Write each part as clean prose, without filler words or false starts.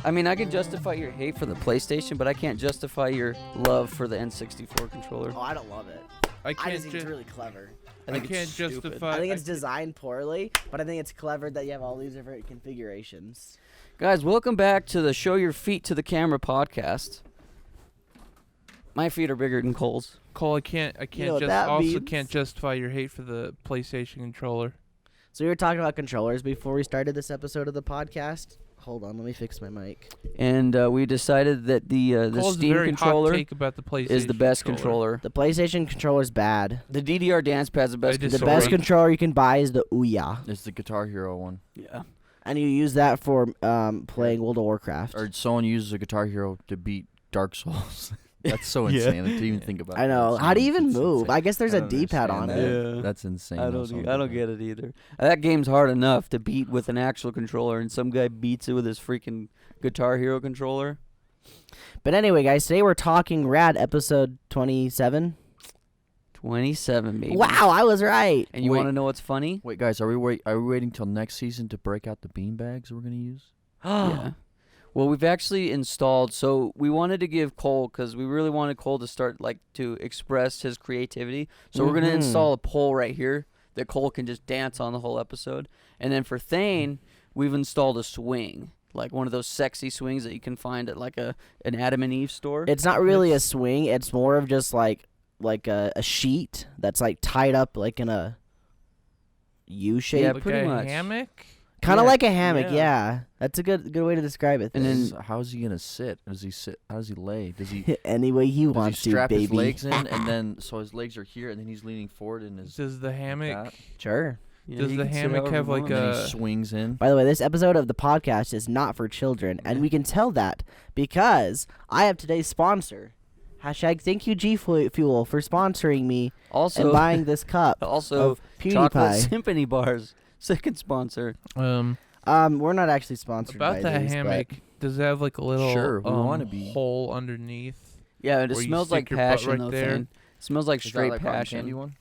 I mean, I can justify your hate for the PlayStation, but I can't justify your love for the N64 controller. Oh, I don't love it. I I can't just think it's really clever. I think can't it's stupid. justify. I think it's designed poorly, but I think it's clever that you have all these different configurations. Guys, welcome back to the Show Your Feet to the Camera podcast. My feet are bigger than Cole's. Cole, I can't You know what that means? can't justify your hate for the PlayStation controller. So we were talking about controllers before we started this episode of the podcast. Hold on, let me fix my mic. And we decided that the Cole's Steam very controller hot take about the PlayStation is the best controller. The PlayStation controller's bad. The DDR dance pad's the best I just The controller. best controller you can buy is the Ouya. It's the Guitar Hero one. Yeah. And you use that for playing World of Warcraft. Or someone uses a Guitar Hero to beat Dark Souls. That's so Yeah. insane to even think about. I know. How do you even move? I guess there's a D-pad on it. Yeah. That's insane. I don't get it either. That game's hard enough to beat with an actual controller, and some guy beats it with his freaking Guitar Hero controller. But anyway, guys, today we're talking Rad episode 27. 27, baby. Wow, I was right. And you Wait. want to know what's funny? Wait, guys, are we waiting till next season to break out the beanbags we're gonna use? Yeah. Well, we've actually installed. So we wanted to give Cole, because we really wanted Cole to start to express his creativity. So we're gonna install a pole right here that Cole can just dance on the whole episode. And then for Thane, we've installed a swing, like one of those sexy swings that you can find at like an Adam and Eve store. It's not really a swing. It's more of just like a sheet that's like tied up like in a U shape. Yeah, Like pretty a much. hammock. Kind of Yeah, like a hammock, yeah. yeah. That's a good way to describe it. And then- So how's he gonna sit? Does he sit? How does he lay? Does he? any way he Does wants he strap to, baby. his legs in, and then so his legs are here, and then he's leaning forward, and his Does the hammock? that. Sure. Yeah, Does you the can sit hammock however have you like want. and then a- he swings in. By the way, this episode of the podcast is not for children, and we can tell that because I have today's sponsor. Hashtag thank you G Fuel for sponsoring me Also, and buying this cup also of Chocolate PewDiePie. Symphony Bars, second sponsor. We're not actually sponsored About by the these, hammock, does it have like a little Sure, we wanna be. hole underneath? Yeah, it Where you smells like stick your butt passion right though. there. Thane. It smells like Is that straight like cotton passion. candy one?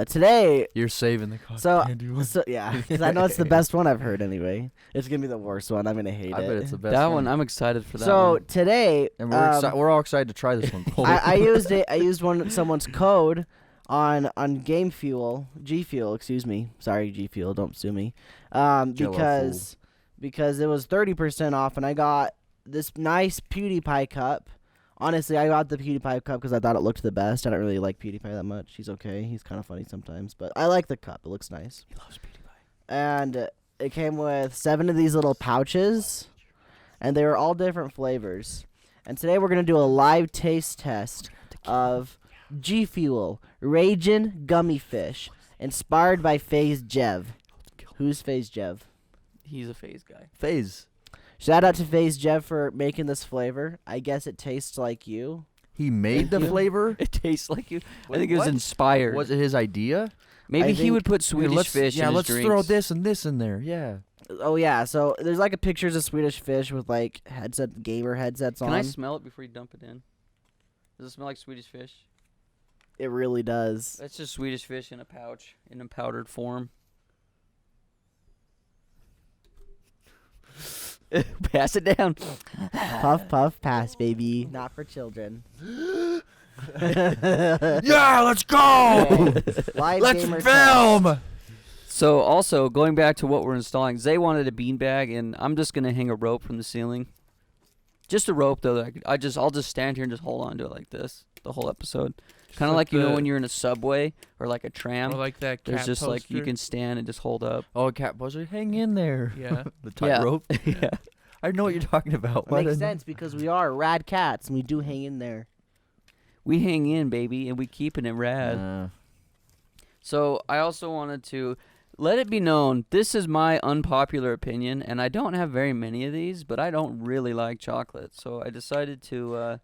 Today, You're saving the cotton So- candy one. so yeah, because I know it's the best one I've heard anyway. It's gonna be the worst one. I'm gonna hate I bet it. it's the best That one, I'm excited for that So one. today, and we're all excited to try this one. I used it. I used someone's code on Game Fuel, G Fuel. Excuse me. Sorry, G Fuel. Don't sue me. Because it was 30% off, and I got this nice PewDiePie cup. Honestly, I got the PewDiePie cup because I thought it looked the best. I don't really like PewDiePie that much. He's okay. He's kind of funny sometimes, but I like the cup. It looks nice. He loves PewDiePie. And it came with 7 of these little pouches, and they were all different flavors. And today we're going to do a live taste test of G Fuel Ragin' Gummy Fish, inspired by FaZe Jev. Who's FaZe Jev? He's a phase guy. FaZe. Shout out to FaZe Jev for making this flavor. I guess it tastes like you. He made the flavor. It tastes like you. I Wait, think it was what? inspired. Was it his idea? Maybe I he would put Here, Swedish let's, fish yeah, in his let's drinks. throw this and this in there. Yeah. Oh yeah, so there's like a pictures of Swedish fish with like gamer headsets Can on. I smell it before you dump it in? Does it smell like Swedish fish? It really does. That's just Swedish fish in a pouch, in a powdered form. Pass it down. Puff puff pass, baby. Not for children. Yeah, let's go. Live Let's gamer film. So also, going back to what we're installing, Zay wanted a beanbag, and I'm just going to hang a rope from the ceiling. Just a rope, though. That I'll just stand here and just hold on to it like this the whole episode. Kind of like, you know, when you're in a subway or like a tram. Or like that cat There's just like you poster. can stand and just hold up. Oh, cat buzzer, hang in there. Yeah. The tightrope. Yeah. I know what you're talking about. Why Makes didn't- sense because we are RadKatz and we do hang in there. We hang in, baby, and we keeping it rad. So I also wanted to let it be known, this is my unpopular opinion, and I don't have very many of these, but I don't really like chocolate. So I decided to,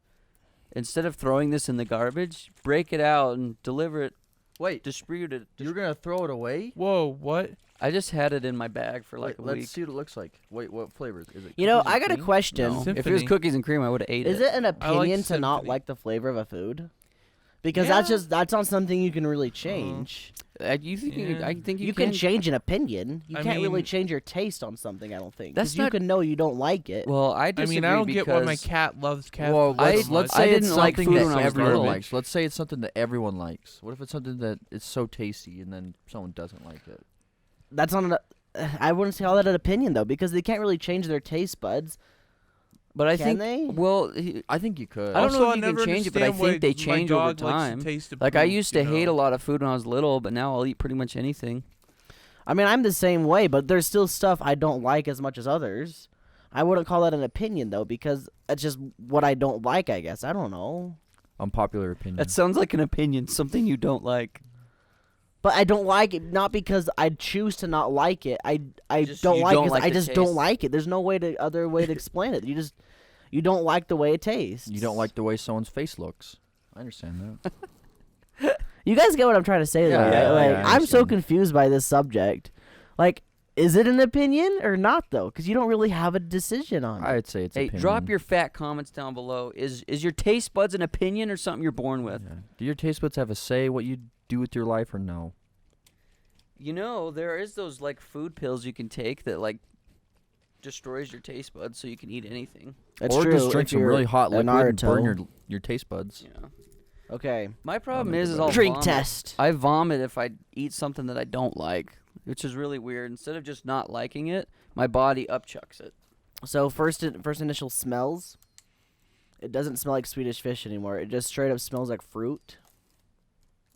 instead of throwing this in the garbage, break it out and deliver it, Wait, distribute it. you're gonna throw it away? Whoa, what? I just had it in my bag for like Wait, a let's week. see what it looks like. Wait, what flavor is it? You know, cookies I and got a cream? question. No. If it was Symphony. cookies and cream, I would have ate Is it. it an opinion to not Symphony. like the flavor of a food? Because that's not something you can really change. You think I think You can change an opinion. You I can't really mean- change your taste on something, I don't think. That's 'Cause you not- can know you don't like it. Well, I I disagree mean, I don't get why my because- cat loves cat Well, food. I- so let's much. say didn't it's like something food that when I was everyone little. likes. Let's say it's something that everyone likes. What if it's something that is so tasty and then someone doesn't like it? That's not I wouldn't say all that an opinion, though, because they can't really change their taste buds. But I Can think they? well, I think you could. I don't Also, know if you can never change it, but I understand why think they my change over dog likes the time. taste of Like I poop, used to you hate know? a lot of food when I was little, but now I'll eat pretty much anything. I mean, I'm the same way, but there's still stuff I don't like as much as others. I wouldn't call that an opinion, though, because it's just what I don't like, I guess. I don't know. Unpopular opinion. That sounds like an opinion, something you don't like. But I don't like it, not because I choose to not like it. I Just- don't you like don't it. like I the just don't taste. like it. There's no other way to explain it. You don't like the way it tastes. You don't like the way someone's face looks. I understand that. You guys get what I'm trying to say, Yeah, though, right? yeah, Like, yeah, I I'm so understand. confused by this subject. Like, is it an opinion or not, though? Because you don't really have a decision on it. I'd say it's Hey, opinion. drop your fat comments down below. Is your taste buds an opinion or something you're born with? Yeah. Do your taste buds have a say what you do with your life or no? You know, there is those like food pills you can take that like destroys your taste buds so you can eat anything. It's or true. just drink if some you're really hot a liquid and burn Naruto. your taste buds. You know. Okay. My problem make is it I'll better. Drink vomit. test. I vomit if I eat something that I don't like, which is really weird. Instead of just not liking it, my body upchucks it. So first initial smells. It doesn't smell like Swedish fish anymore. It just straight up smells like fruit.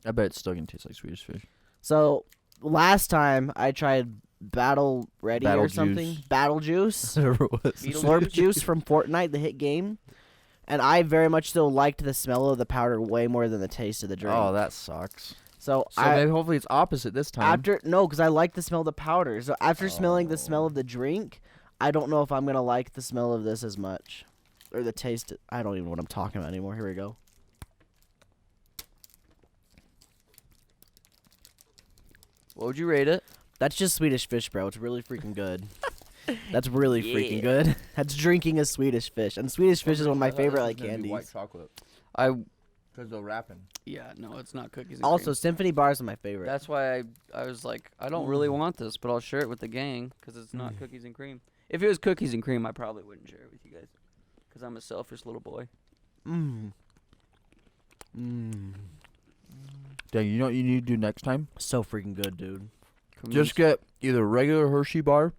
I bet it's still gonna taste like Swedish fish. So last time I tried Battle Ready Battle or something. Juice. Battle Juice. Beetle Slurp juice? juice from Fortnite, the hit game. And I very much still liked the smell of the powder way more than the taste of the drink. Oh, that sucks. So So I maybe hopefully it's opposite this time. because I like the smell of the powder. So after smelling the smell of the drink, I don't know if I'm gonna like the smell of this as much, or the taste. I don't even know what I'm talking about anymore. Here we go. What would you rate it? That's just Swedish fish, bro. It's really freaking good. That's really Yeah. freaking good. That's drinking a Swedish fish, and Swedish fish is one of my favorite like White candies. chocolate. I Because they're wrapping. yeah, no, it's not cookies and Also, cream. Symphony bars are my favorite. That's why I was like, I don't really want this, but I'll share it with the gang because it's not cookies and cream. If it was cookies and cream, I probably wouldn't share it with you guys because I'm a selfish little boy. Mmm. Dang, you know what you need to do next time? So freaking good, dude. Just get either a regular Hershey bar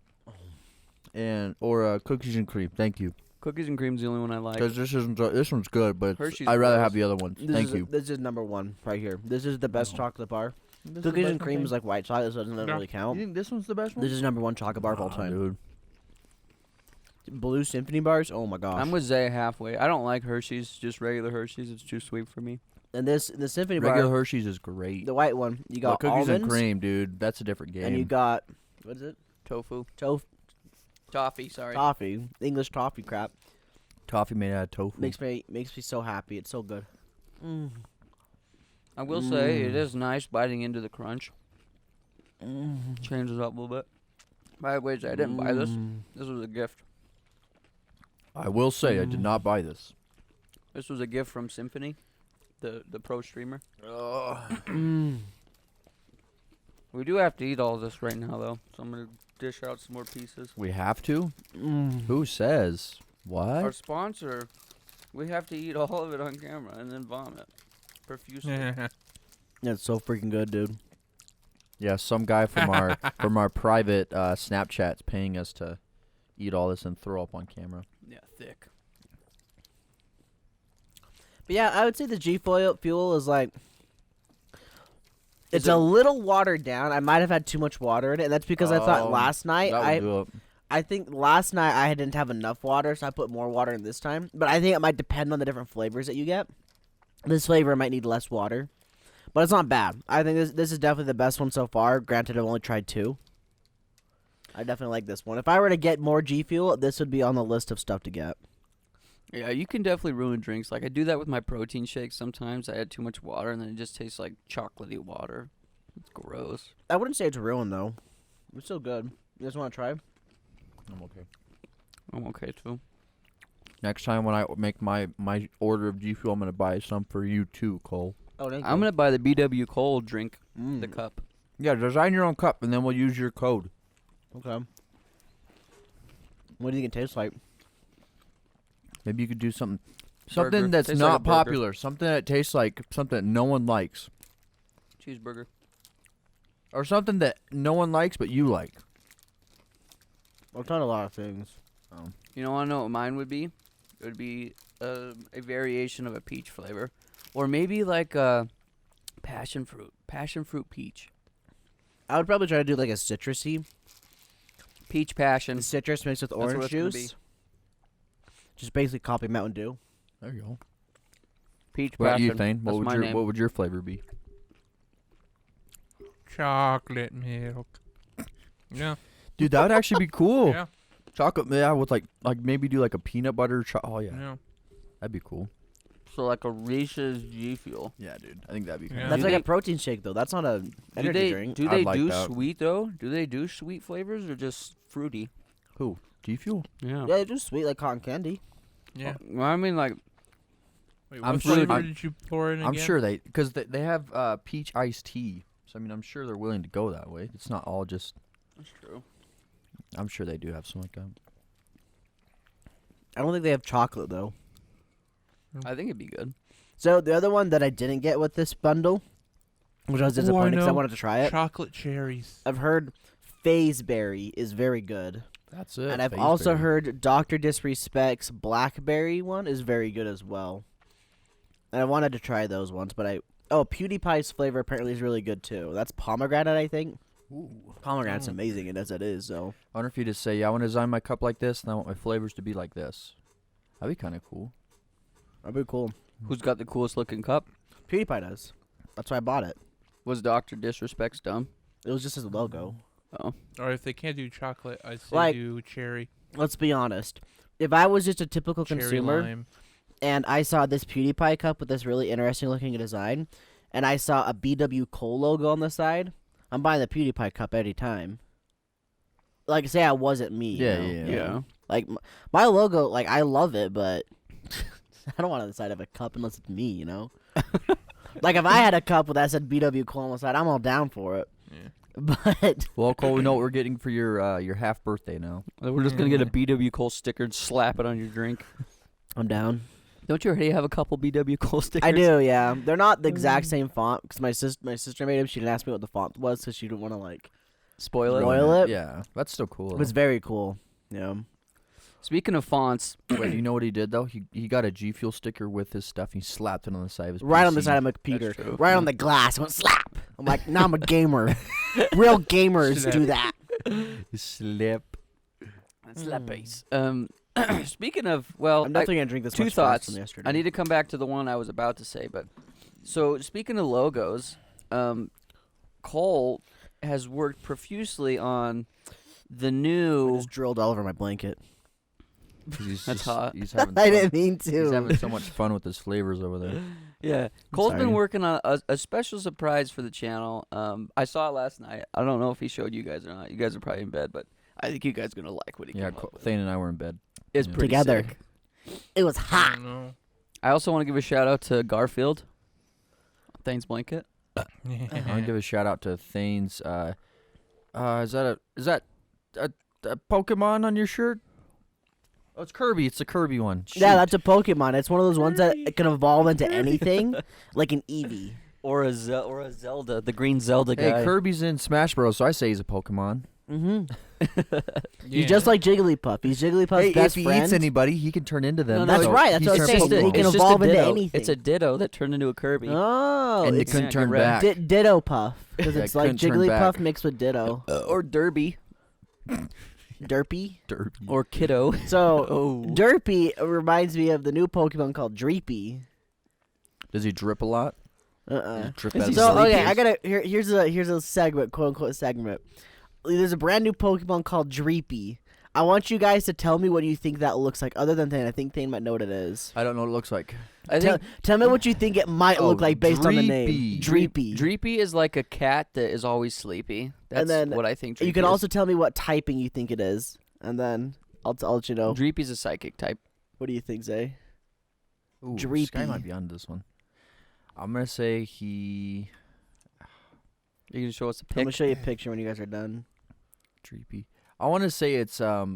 or cookies and cream. Thank you. cookies and cream's the only one I like. Because this one's good, but Hershey's I'd rather gross. have the other ones. Thank you. This is number one right here. This is the best Oh. chocolate bar. This is the Cookies best and cream one, is like white chocolate, so it doesn't Yeah. really You count. think this one's the best one? This is number one chocolate bar of all time. Dude. Blue Symphony bars. Oh my gosh. I'm with Zay halfway. I don't like Hershey's, just regular Hershey's. It's too sweet for me. And the Symphony Regular bar, Hershey's is great. the white one, you But got cookies almonds, and cream, dude. That's a different game. and you got what is it? Tofu. Toffee, Sorry. toffee, English toffee crap. Toffee made out of tofu. Makes me so happy. It's so good. Mm. I will say it is nice biting into the crunch. Changes up a little bit. By the way, Zay, I didn't buy this. This was a gift. I will say, I did not buy this. This was a gift from Symphony, the pro streamer. We do have to eat all this right now, though. So I'm going to dish out some more pieces. We have to? Who says? Our What? sponsor, we have to eat all of it on camera and then vomit profusely. It's so freaking good, dude. Yeah, some guy from our private Snapchat's paying us to eat all this and throw up on camera. Yeah, thick. But yeah, I would say the G Fuel is like. It's Is it- a little watered down. I might have had too much water in it, and that's because I thought last night That would do it. I think last night I didn't have enough water, so I put more water in this time. But I think it might depend on the different flavors that you get. This flavor might need less water, but it's not bad. I think this is definitely the best one so far. Granted, I've only tried 2. I definitely like this one. If I were to get more G Fuel, this would be on the list of stuff to get. Yeah, you can definitely ruin drinks. Like, I do that with my protein shakes sometimes. I add too much water, and then it just tastes like chocolatey water. It's gross. I wouldn't say it's ruined though. It's still good. You guys want to try? I'm okay. I'm okay, too. Next time when I make my order of G Fuel, I'm going to buy some for you too, Cole. Oh, thank I'm you. gonna buy the BW Cole drink, Mm. the cup. Yeah, design your own cup, and then we'll use your code. Okay. What do you think it tastes like? Maybe you could do something Burger. that's Tastes like a not burger. popular. Something that tastes like something that no one likes. Cheeseburger. Or something that no one likes but you like. I've tried a lot of things. You know, I know what mine would be. It would be a variation of a peach flavor, or maybe like a passion fruit peach, I would probably try to do like a citrusy. peach passion. Citrus mixed with what orange it's gonna juice. Just basically copy Mountain Dew. There you go. Peach What about passion. you, Thane? That's my name. What would your flavor be? Chocolate milk. Yeah. Dude, that would actually be cool. Yeah. Chocolate, yeah, with like maybe do like a peanut butter. Oh yeah, Yeah. that'd be cool. So like a Reese's G Fuel. Yeah, dude, I think that'd be cool. Yeah. That's Do like they- a protein shake though. That's not a Do energy they drink. do I'd they like do that. sweet though? Do they do sweet flavors or just fruity? Who? G Fuel? Yeah. Yeah, it's just sweet like cotton candy. Yeah. Well, I mean, like, Wait, I'm what sure- flavor I'm- did you pour in again? I'm sure because they have peach iced tea. So I mean, I'm sure they're willing to go that way. It's not all just. that's true. I'm sure they do have something like that. I don't think they have chocolate though. I think it'd be good. So the other one that I didn't get with this bundle, which I was disappointed because I know. wanted to try it. Chocolate cherries. I've heard Berry is very good, That's it. and I've also heard Dr. Disrespect's Blackberry one is very good as well. And I wanted to try those ones, but PewDiePie's flavor apparently is really good too. That's pomegranate, I think. Pomegranate's amazing, and as it is, so. I wonder if you just say, "Yeah, I want to design my cup like this, and I want my flavors to be like this." That'd be kind of cool. That'd be cool. Who's got the coolest looking cup? PewDiePie does. That's why I bought it. Was Dr. Disrespect's dumb? It was just his logo. Oh. Or if they can't do chocolate, I say Like- do cherry. Let's be honest. If I was just a typical Cherry consumer lime. and I saw this PewDiePie cup with this really interesting looking design, and I saw a BW Cole logo on the side, I'm buying the PewDiePie cup every time. Like, say I wasn't me. Yeah, you know? yeah. Like, my logo, like, I love it, but I don't want it on the side of a cup unless it's me, you know? Like, if I had a cup that said BW Cole on the side, I'm all down for it. Yeah. But Well, Cole, we know what we're getting for your half birthday now. We're just gonna get a BW Cole sticker and slap it on your drink. I'm down. Don't you already have a couple BW Cole stickers? I do, yeah. They're not the exact same font because my sister made them. She didn't ask me what the font was because she didn't want to, like, Spoil it. Spoil it? Yeah, that's still cool. it was very cool. Yeah. Speaking of fonts, Wait, you know what he did though? He got a G Fuel sticker with his stuff. And he slapped it on the side of his Right on the PC. side of my computer. true. Right on the glass. It went slap. I'm like, nah, I'm a gamer. Real gamers do that. Slip. slap face. Speaking of, well, I'm definitely going to drink this two much fast thoughts. from yesterday. I need to come back to the one I was about to say, but so speaking of logos, Cole has worked profusely on the I new. just drilled all over my blanket. That's hot. He's having I fun. didn't mean He's to. having so much fun with his flavors over there. Yeah, Cole's sorry. been working on a special surprise for the channel. I saw it last night. I don't know if he showed you guys or not. You guys are probably in bed, but I think you guys are gonna like what he Yeah, came up with. Thane and I were in bed. It's Yeah. pretty Together. sick. It was I hot. don't know. I also want to give a shout out to Garfield, Thane's blanket. I want to give a shout out to Thane's. Is that a Pokemon on your shirt? Oh, it's Kirby. It's the Kirby one. Yeah, Shoot. that's a Pokemon. It's one of those ones that it can evolve into anything, like an Eevee. Or a Zelda, the green Zelda Hey, guy. Kirby's in Smash Bros, so I say he's a Pokemon. Mm-hmm. Yeah. He's just like Jigglypuff. He's Jigglypuff's Hey, best if he friend. eats anybody, he can turn into them. No, That's so right, that's he's what I was their saying. Pokemon. He can it's just evolve a into ditto. anything. It's a Ditto that turned into a Kirby. Oh, and it it's couldn't yeah, turn get red. back. Ditto Puff. Because Yeah, it's like couldn't turn back. Jigglypuff mixed with Ditto. Or Derby. Derpy. Derpy. Or Kiddo. So, Oh. Derpy reminds me of the new Pokemon called Dreepy. Does he drip a lot? So, Drip out of his okay, sleep? I gotta, here's a segment, quote unquote segment. There's a brand new Pokemon called Dreepy. I want you guys to tell me what you think that looks like, other than Thane. I think Thane might know what it is. I don't know what it looks like. I think Tell me what you think it might look like based on the name. Dreepy. Dreepy. Dreepy is like a cat that is always sleepy. That's then what I think Dreepy You can is. also tell me what typing you think it is, and then I'll let you know. Dreepy's a psychic type. What do you think, Zay? Ooh, Dreepy. Sky might be on this one. I'm gonna say he. You can show us a I'm gonna pic. show you a picture when you guys are done. Dreepy. I want to say it's a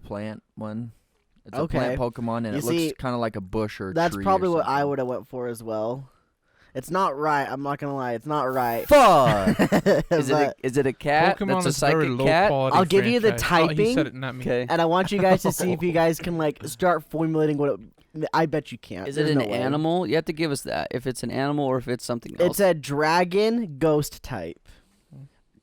plant one. It's Okay. a plant Pokemon, and You it see, looks kind of like a bush or a That's tree probably or what I something. would have went for as well. It's not right. I'm not gonna lie. It's not right. Fuck. Is it a cat? Pokemon That's a is very psychic low cat. quality. I'll give you the franchise. Oh, he typing. said it, not me. Okay. And I want you guys to see if you guys can like start formulating what. I bet you can't. Is it There's an no way. animal? You have to give us that. If it's an animal or if it's something else. It's a dragon ghost type.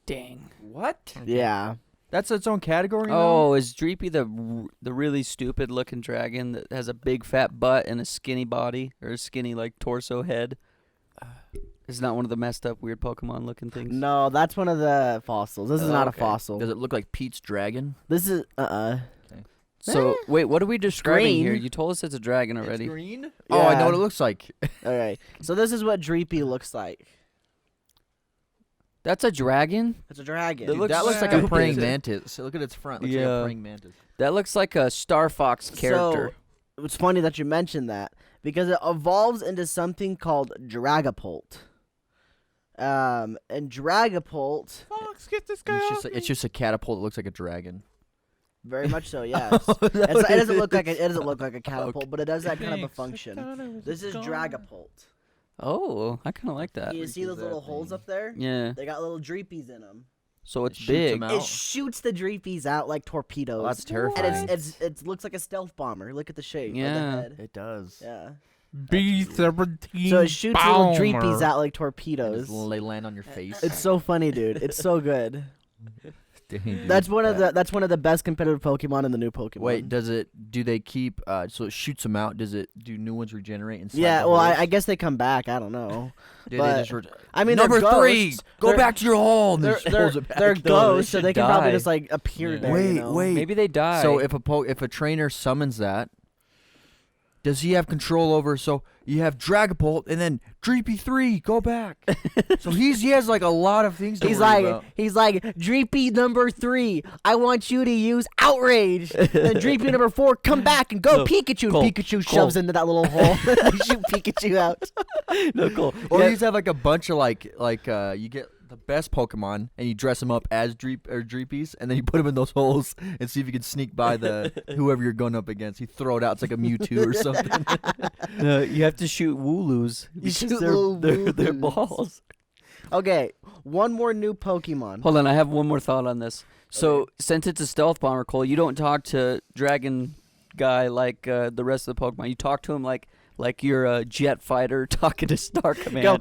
Dang. What? Okay. Yeah. That's its own category. now? Oh, is Dreepy the really stupid looking dragon that has a big fat butt and a skinny body or a skinny like torso head? It's not one of the messed up weird Pokemon looking things. No, that's one of the fossils. This is not a Okay. fossil. Does it look like Pete's dragon? This is So wait, what are we describing here? green. You told us it's a dragon already. green. Oh, I know what it looks like. Okay. So this is what Dreepy looks like. That's a dragon? It's a dragon. It looks that looks like a stupid. praying mantis. Look at its front. Looks like Yeah. a praying mantis. That looks like a Star Fox character. So, it's funny that you mentioned that because it evolves into something called Dragapult. And Dragapult, Fox, get this guy off It's just a catapult that looks like a dragon. very much so, yes. It doesn't look like a catapult, but it does that kind of a function. This is Dragapult. Oh, I kind of like that. You see those little holes up there? Yeah. They got little dreepies in them. So it's shoots big. 'em out. It shoots the dreepies out like torpedoes. Oh, that's and terrifying. it looks like a stealth bomber. Look at the shape Yeah. of the head. It does. Yeah. B-17. So it shoots little dreepies Bomber. out like And torpedoes. they land on your face. It's so funny, dude. It's so good. Dang, dude. That's one of the best competitive Pokemon in the new Pokemon. Wait, do they keep? So it shoots them out. Do new ones regenerate inside? Yeah, the well, holes? I guess they come back. I don't know. Do but- they just I mean, number they're 3, ghosts. go They're- back to your hole. And They're just pulls it back. they're No, they ghosts, so should they can probably die. just like appear Yeah. there. Wait, you know? wait. Maybe they die. So if a trainer summons that, does he have control over? So you have Dragapult and then Dreepy 3, go back. So he has like a lot of things to He's worry like, about. Dreepy number 3, I want you to use Outrage. Then Dreepy number 4, come back and go No, Pikachu. Cole, And Pikachu Cole. shoves into that little hole. They shoot Pikachu out. no, cool. Or Yeah. you just have like a bunch of you get the best Pokemon and you dress them up as Dreepies and then you put them in those holes and see if you can sneak by whoever you're going up against. You throw it out, it's like a Mewtwo or something. You have to shoot Wooloos because shoot they're little they're Wooloos. balls. Okay, one more new Pokemon. Hold on, I have one more thought on this. So since it's a stealth bomber, Cole, you don't talk to Dragon Guy like the rest of the Pokemon. You talk to him like you're a jet fighter talking to Star Command. Go.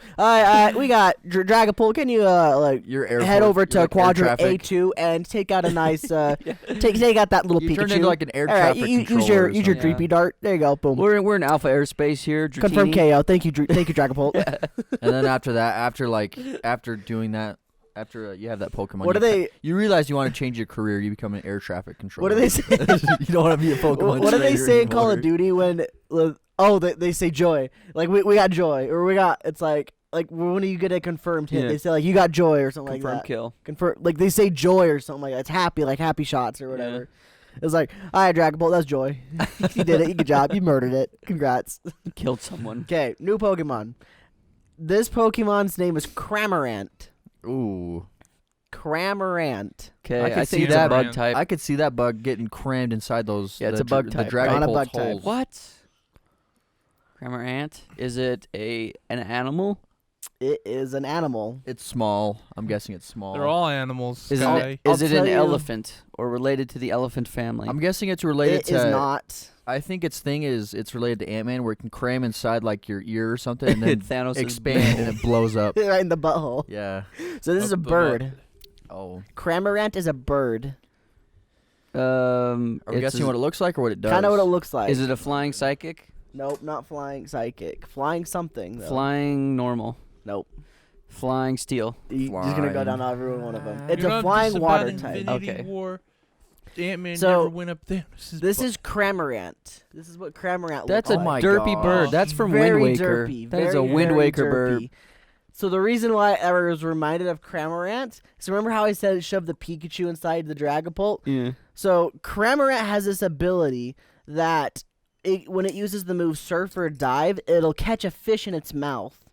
We got Dragapult. Can you Your airport, head over you're to like air quadrant traffic. A2 and take out a nice take out that little You Pikachu. turned into like an air All right, traffic use controller your or use your something. Dreepy dart. There you go. Boom. We're in alpha airspace here. Confirm Dratini. KO. Thank you, Dragapult. And then after that, after doing that, after you have that Pokemon, What do they? you realize you want to change your career. You become an air traffic controller. What do they say? You don't want to be a Pokemon. What do they trainer say in Call of anymore. Duty when? They say joy. Like we got joy, or we got. It's like when you get a confirmed hit, Yeah. they say like you got joy or something Confirm like that. kill. Confirm. Like they say joy or something like that. It's happy, like happy shots or whatever. It's like, all right, Dragapult, that's joy. You did it. Good job. You murdered it. Congrats. Killed someone. Okay, new Pokemon. This Pokemon's name is Cramorant. Ooh, Cramorant. Okay, I can I see think it's a that. bug type. I could see that bug getting crammed inside those. Yeah, it's the a bug the type. Dragon Not a Bolt's bug type. holes. What? Grammar ant? Is it an animal? It is an animal. It's small. I'm guessing it's small. They're all animals. Is Sky. it, I'll is it tell an you- elephant or related to the elephant family? I'm guessing it's related It to. is not. I think it's related to Ant-Man, where it can cram inside like your ear or something, and then Thanos expand and it blows up. Right in the butthole. Yeah. So this is a Up the bird. Oh. Cramorant is a bird. Are we guessing what it looks like or what it does? Kind of what it looks like. Is it a flying psychic? Nope, not flying psychic. Flying something. Though. Flying normal? Nope. Flying steel? You're just gonna go Flying. down every one of them. Flying. It's You're a not flying just about water type. Infinity Okay. War. Ant-Man So, never went up there. This is Cramorant. This is what Cramorant That's looks a Oh my like. derpy gosh. bird. That's from Very Wind Waker. derpy. That is a very, Wind very Waker bird. derpy. So the reason why I was reminded of Cramorant is remember how I said it shoved the Pikachu inside the Dragapult? Yeah. So Cramorant has this ability that when it uses the move Surf or Dive, it'll catch a fish in its mouth,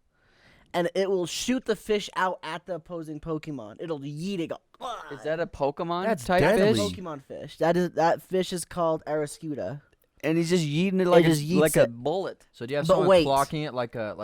and it will shoot the fish out at the opposing Pokemon. It'll yeet it. Go, Is that a Pokemon That's type deadly. fish? Pokemon fish. That fish is called Arascuda. And he's just yeeting it like just yeets like a it. bullet. So do you have But someone wait. clocking it like a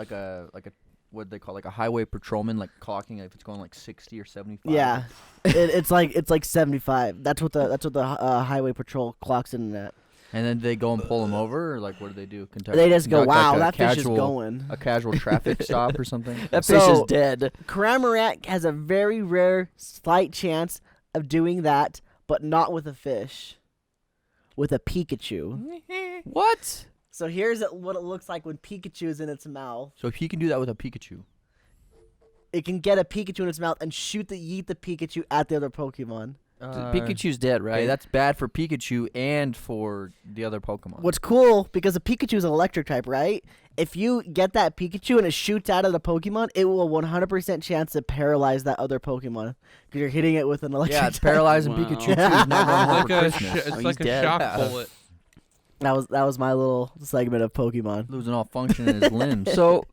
what they call like a highway patrolman, like clocking it if it's going like 60 or 75? Yeah, it's like 75. That's what the highway patrol clocks in at. And then they go and pull them over, or like what do they do? They just go, Conduct, wow, like, a that fish is casual- going. A casual traffic stop or something. That fish is So- dead. Cramorant has a very rare, slight chance of doing that, but not with a fish. With a Pikachu. What? So here's what it looks like when Pikachu is in its mouth. So if he can do that with a Pikachu, It can get a Pikachu in its mouth and yeet the Pikachu at the other Pokemon. Pikachu's dead, right? Okay, that's bad for Pikachu and for the other Pokemon. What's cool, because a Pikachu is an electric type, right? If you get that Pikachu and it shoots out of the Pokemon, it will 100% chance to paralyze that other Pokemon. Because you're hitting it with an electric Yeah, it's type. paralyzing Wow. Pikachu too. He's not going home Like for a Christmas. it's Oh, like he's a dead. shock Yeah. bullet. That was my little segment of Pokemon. Losing all function in his limbs. So,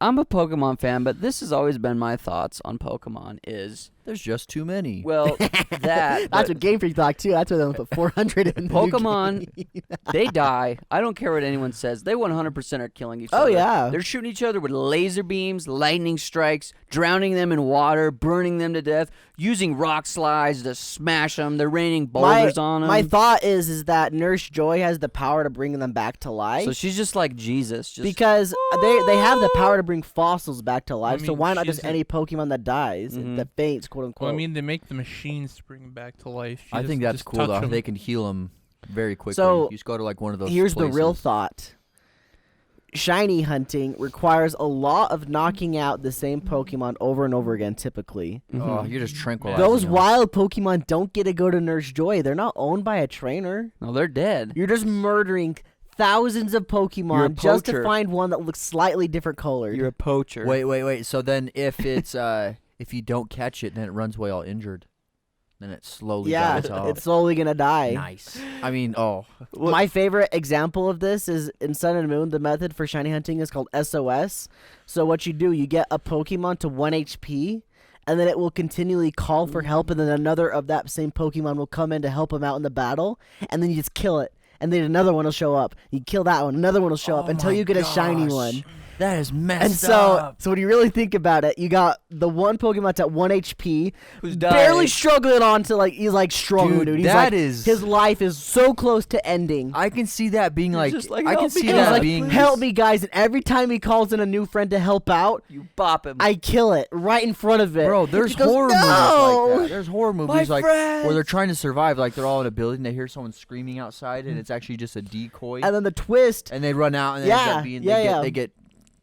I'm a Pokemon fan, but this has always been my thoughts on Pokemon is, There's just too many. well, that, That's but what Game Freak thought too. That's why they only put 400 in the new Pokemon, game. they die. I don't care what anyone says. They 100% are killing each Oh, other. yeah. They're shooting each other with laser beams, lightning strikes, drowning them in water, burning them to death, using rock slides to smash them. They're raining boulders on them. My thought is that Nurse Joy has the power to bring them back to life. So she's just like Jesus. Just, because they have the power to bring fossils back to life. So mean, why not she's just a- any Pokemon that dies, Mhm. that faints, quote unquote? Well, I mean, they make the machines to bring them back to life. You I think just- that's just cool touch though. 'em. They can heal him very quickly. So, you just go to like one of those here's the real places. thought. Shiny hunting requires a lot of knocking out the same Pokemon over and over again, typically. Oh, Mhm. you're just tranquilizing Those them. wild Pokemon don't get to go to Nurse Joy. They're not owned by a trainer. No, they're dead. You're just murdering thousands of You're a Pokemon just to poacher. find one that looks slightly different colored. You're a poacher. Wait. So then if it's if you don't catch it, then it runs away all injured. Then it slowly yeah, dies off. it's slowly gonna die. Nice. I mean, oh, My favorite example of this is in Sun and Moon. The method for shiny hunting is called SOS. So what you do, you get a Pokemon to 1 HP, and then it will continually call for help, and then another of that same Pokemon will come in to help him out in the battle, and then you just kill it. And then another one will show up. You kill that one, another one will show up Oh until my you get a shiny gosh. one. that is messed And up. so when you really think about it, you got the one Pokemon that's at 1 HP, Who's barely dying. struggling on to he's like struggling, dude. He's that like, is- his life is so close to ending. I can see that being like, just like, I can "Help me, see And he's that like, being help me, guys. And every time he calls in a new friend to help out, You bop him. I kill it right in front of it. Bro, there's He goes, horror "No!" movies like that. There's horror movies like where they're trying to survive. Like they're all in a building, they hear someone screaming outside, and it's actually just a decoy, And then the twist, and they run out, and they, Yeah, end up being, yeah. they get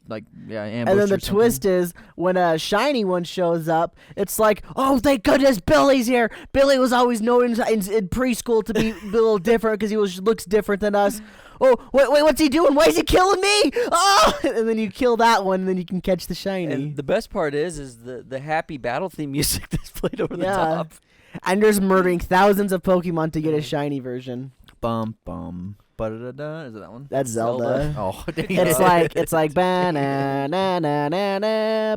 like ambushed. and then the or something. twist is when a shiny one shows up, it's like, oh, thank goodness Billy's here. Billy was always known in preschool to be a little different because looks different than us. Oh, wait, what's he doing? Why is he killing me? Oh! And then you kill that one, and then you can catch the shiny. And the best part is the happy battle theme music that's played over the Yeah. top. And there's murdering thousands of Pokemon to get a shiny version. Bum bum. Ba-da-da-da. Is it that one? That's Zelda. Oh, dang It's it. like ba na na na na na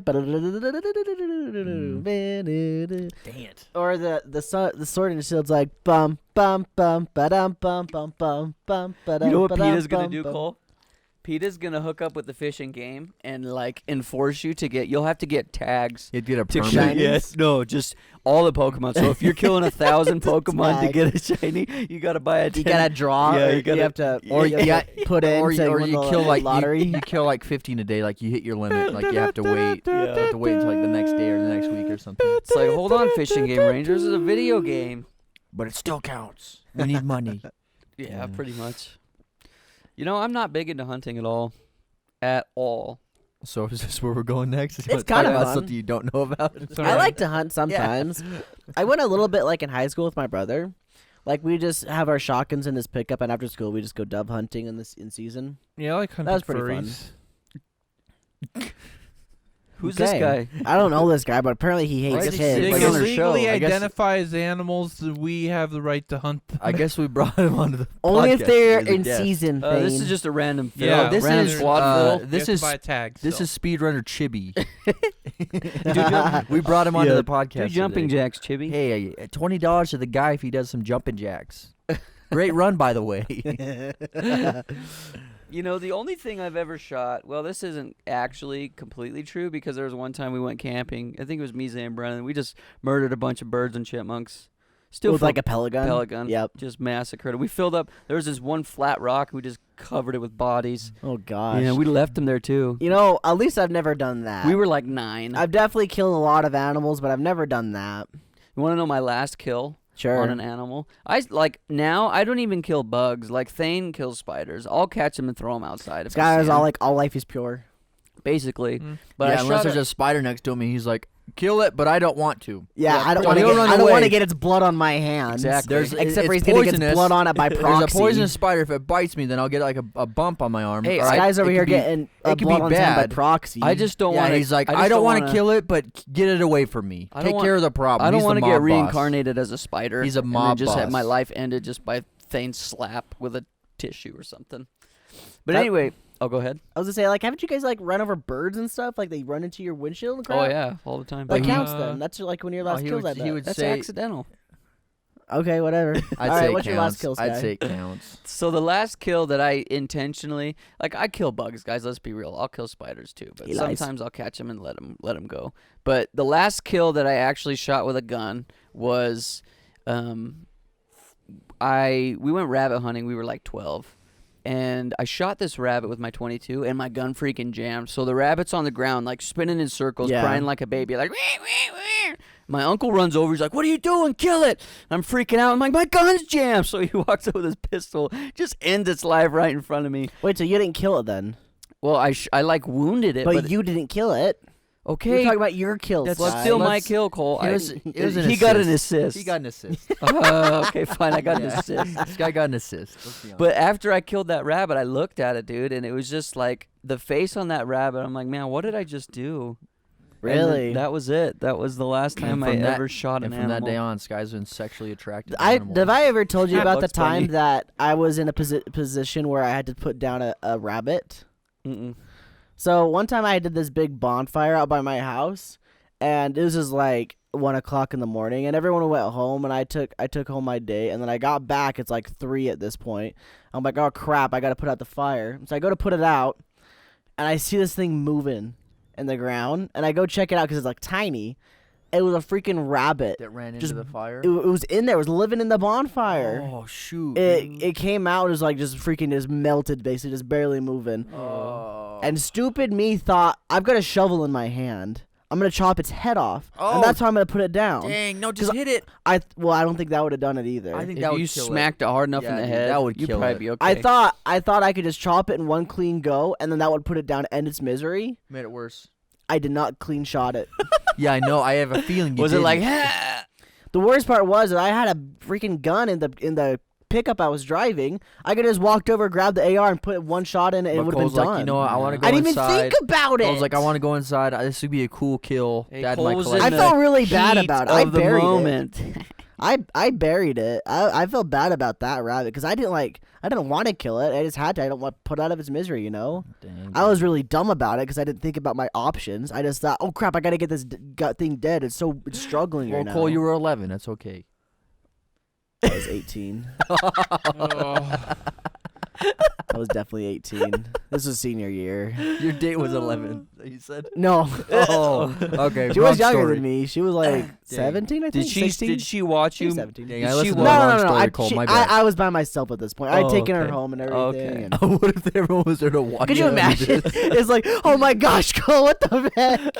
Dang it. or the Sword and Shield's like bum bum bum ba dum bum bum bum bum ba dum. You know what PETA's gonna do, Cole? PETA's gonna hook up with the fishing game and like enforce you to get. You'll have to get tags. You'd get a To permit. shiny? Yes, no, just all the Pokemon. So if you're killing 1,000 Pokemon to tag. get a shiny, you gotta buy a. You 10. gotta draw. Yeah, or you gotta- have to. or you you have to put in. Or, to you, or win you the kill like lottery. you kill like 15 a day. Like you hit your limit. Like you have to wait. You have to wait until like the next day or the next week or something. It's like, hold on, Fishing Game Rangers is a video game. But it still counts. We need money. Yeah, Yeah. pretty much. You know, I'm not big into hunting at all. At all. So is this where we're going next? It's Talk kinda about fun. something you don't know about. It's I alright. like to hunt sometimes. I went a little bit like in high school with my brother. Like we just have our shotguns in his pickup, and after school we just go dove hunting in season. Yeah, I like hunting was pretty fun. furries. Who's this guy? I don't know this guy, but apparently he hates guess kids. he's They like can on our show. legally I guess- identify as animals. We have the right to hunt them. I guess we brought him onto the Only if podcast they're as a in guest. season. This is thing. just a random film. Yeah, this random is, squad uh, film. this You have is- to buy a tag. This still. is speedrunner Chibi. We brought him onto the podcast. Do jumping today. jacks, Chibi. Hey, $20 to the guy if he does some jumping jacks. Great run, by the way. You know, the only thing I've ever shot, well, this isn't actually completely true because there was one time we went camping. I think it was me, Zay, and Brennan. We just murdered a bunch of birds and chipmunks. Still with like a pellet gun. pellet gun. Yep. Just massacred it. We filled up, there was this one flat rock. We just covered it with bodies. Oh gosh. Yeah, we left them there too. You know, at least I've never done that. We were like 9. I've definitely killed a lot of animals, but I've never done that. You want to know my last kill? Sure. On an animal. Now I don't even kill bugs. Like Thane kills spiders. I'll catch them and throw them outside. This If I guy is see all 'em, like, all life is pure. basically. But yeah, I unless shot there's a spider next to him, and he's like, "Kill it," but I don't want to. Yeah, Yeah, I don't so want to he'll get. run I don't want to away. get its blood on my hands. Exactly. Except for it's he's gonna get poisonous. blood on it by proxy. There's a poisonous spider. If it bites me, then I'll get like a bump on my arm. Hey, Or This I- guy's over it here could be- getting it could blood be on his hand by bad. proxy. I just don't Yeah, want to. he's like, I don't want to kill it, but get it away from me. I don't Take want- care of the problem. I don't want to get reincarnated as a spider. He's a and then mob just have boss. my life ended just by Thane's slap with a tissue or something. But That- anyway, oh, go ahead. I was gonna say, like, haven't you guys like run over birds and stuff? Like they run into your windshield and crap. Oh yeah, all the time. That But counts he- then. That's like when your last he kills. would- I bet. he would That's say- accidental. Okay, whatever. I'd All say right, it what's your last counts. kill, I'd Sky? say it counts. So the last kill that I intentionally, like, I kill bugs, guys. Let's be real. I'll kill spiders too, but He lies. sometimes I'll catch them and let them go. But the last kill that I actually shot with a gun was, we went rabbit hunting. We were like 12. And I shot this rabbit with my 22, and my gun freaking jammed. So the rabbit's on the ground, like spinning in circles, Yeah. crying like a baby, like. Wee, wee, wee. My uncle runs over. He's like, "What are you doing? Kill it!" I'm freaking out. I'm like, "My gun's jammed." So he walks up with his pistol, just ends its life right in front of me. Wait, so you didn't kill it then? Well, I like wounded it, But you didn't kill it. We're okay. talking about your kills. That's Sky. still my Let's- kill, Cole. It was an He got an assist. assist. He got an assist. Okay, fine. I got an Yeah. assist. This guy got an assist. Let's be honest. But after I killed that rabbit, I looked at it, dude, and it was just like the face on that rabbit. I'm like, man, what did I just do? And Really? that was it. That was the last time I from that- ever shot and an from animal. that day on, Sky's been sexually attracted to Have animals. I ever told you Yeah, about the Bugs Bunny. time that I was in a position where I had to put down a rabbit? Mm-mm. So one time I did this big bonfire out by my house, and it was just like 1:00 in the morning, and everyone went home, and I took home my day, and then I got back. It's like 3 at this point. I'm like, oh crap, I got to put out the fire. So I go to put it out, and I see this thing moving in the ground, and I go check it out because it's like tiny. It was a freaking rabbit. that ran into just- the fire. It was in there. It was living in the bonfire. Oh shoot! It came out and was like just freaking just melted, basically just barely moving. Oh. And stupid me thought, I've got a shovel in my hand. I'm gonna chop its head off, Oh. and that's how I'm gonna put it down. Dang! No, just 'Cause hit it. I don't think that would have done it either. I think If that would you kill smacked it hard enough in Yeah, the dude, head, that would you'd kill probably it. be okay. I thought I could just chop it in one clean go, and then that would put it down, end its misery. Made it worse. I did not clean shot it. Yeah, I know. I have a feeling. You Was it like, didn't. "Ha!" The worst part was that I had a freaking gun in the pickup I was driving. I could just walked over, grabbed the AR, and put one shot in it. And it But would have been Cole's done. like, you know what? I want to go I didn't inside. even think about it. I was like, I want to go inside. This would be a cool kill. Hey, Dad Cole might was collect I in it. the felt really bad heat about it. I of the buried it. moment. I buried it. I felt bad about that rabbit because I didn't want to kill it. I just had to. I don't want to put out of its misery, you know. Dang, I was really dumb about it because I didn't think about my options. I just thought, oh crap, I gotta get this gut thing dead. It's struggling well, right now. Cole, you were 11. That's okay. I was 18. Oh. I was definitely 18. This was senior year. Your date was 11. You said. No, Oh, okay. she was wrong younger story. than me. She was like 17, I think. Did she 16? did she watch She was you? 17. Dang, Did I she listened to wa- the No, wrong no, no. story, I, Cole. she- My bad. I was by myself at this point. I had Oh, taken her okay. home and everything. Okay. And What if everyone was there to watch? could you it? imagine? It's like, oh my gosh, Cole, what the heck?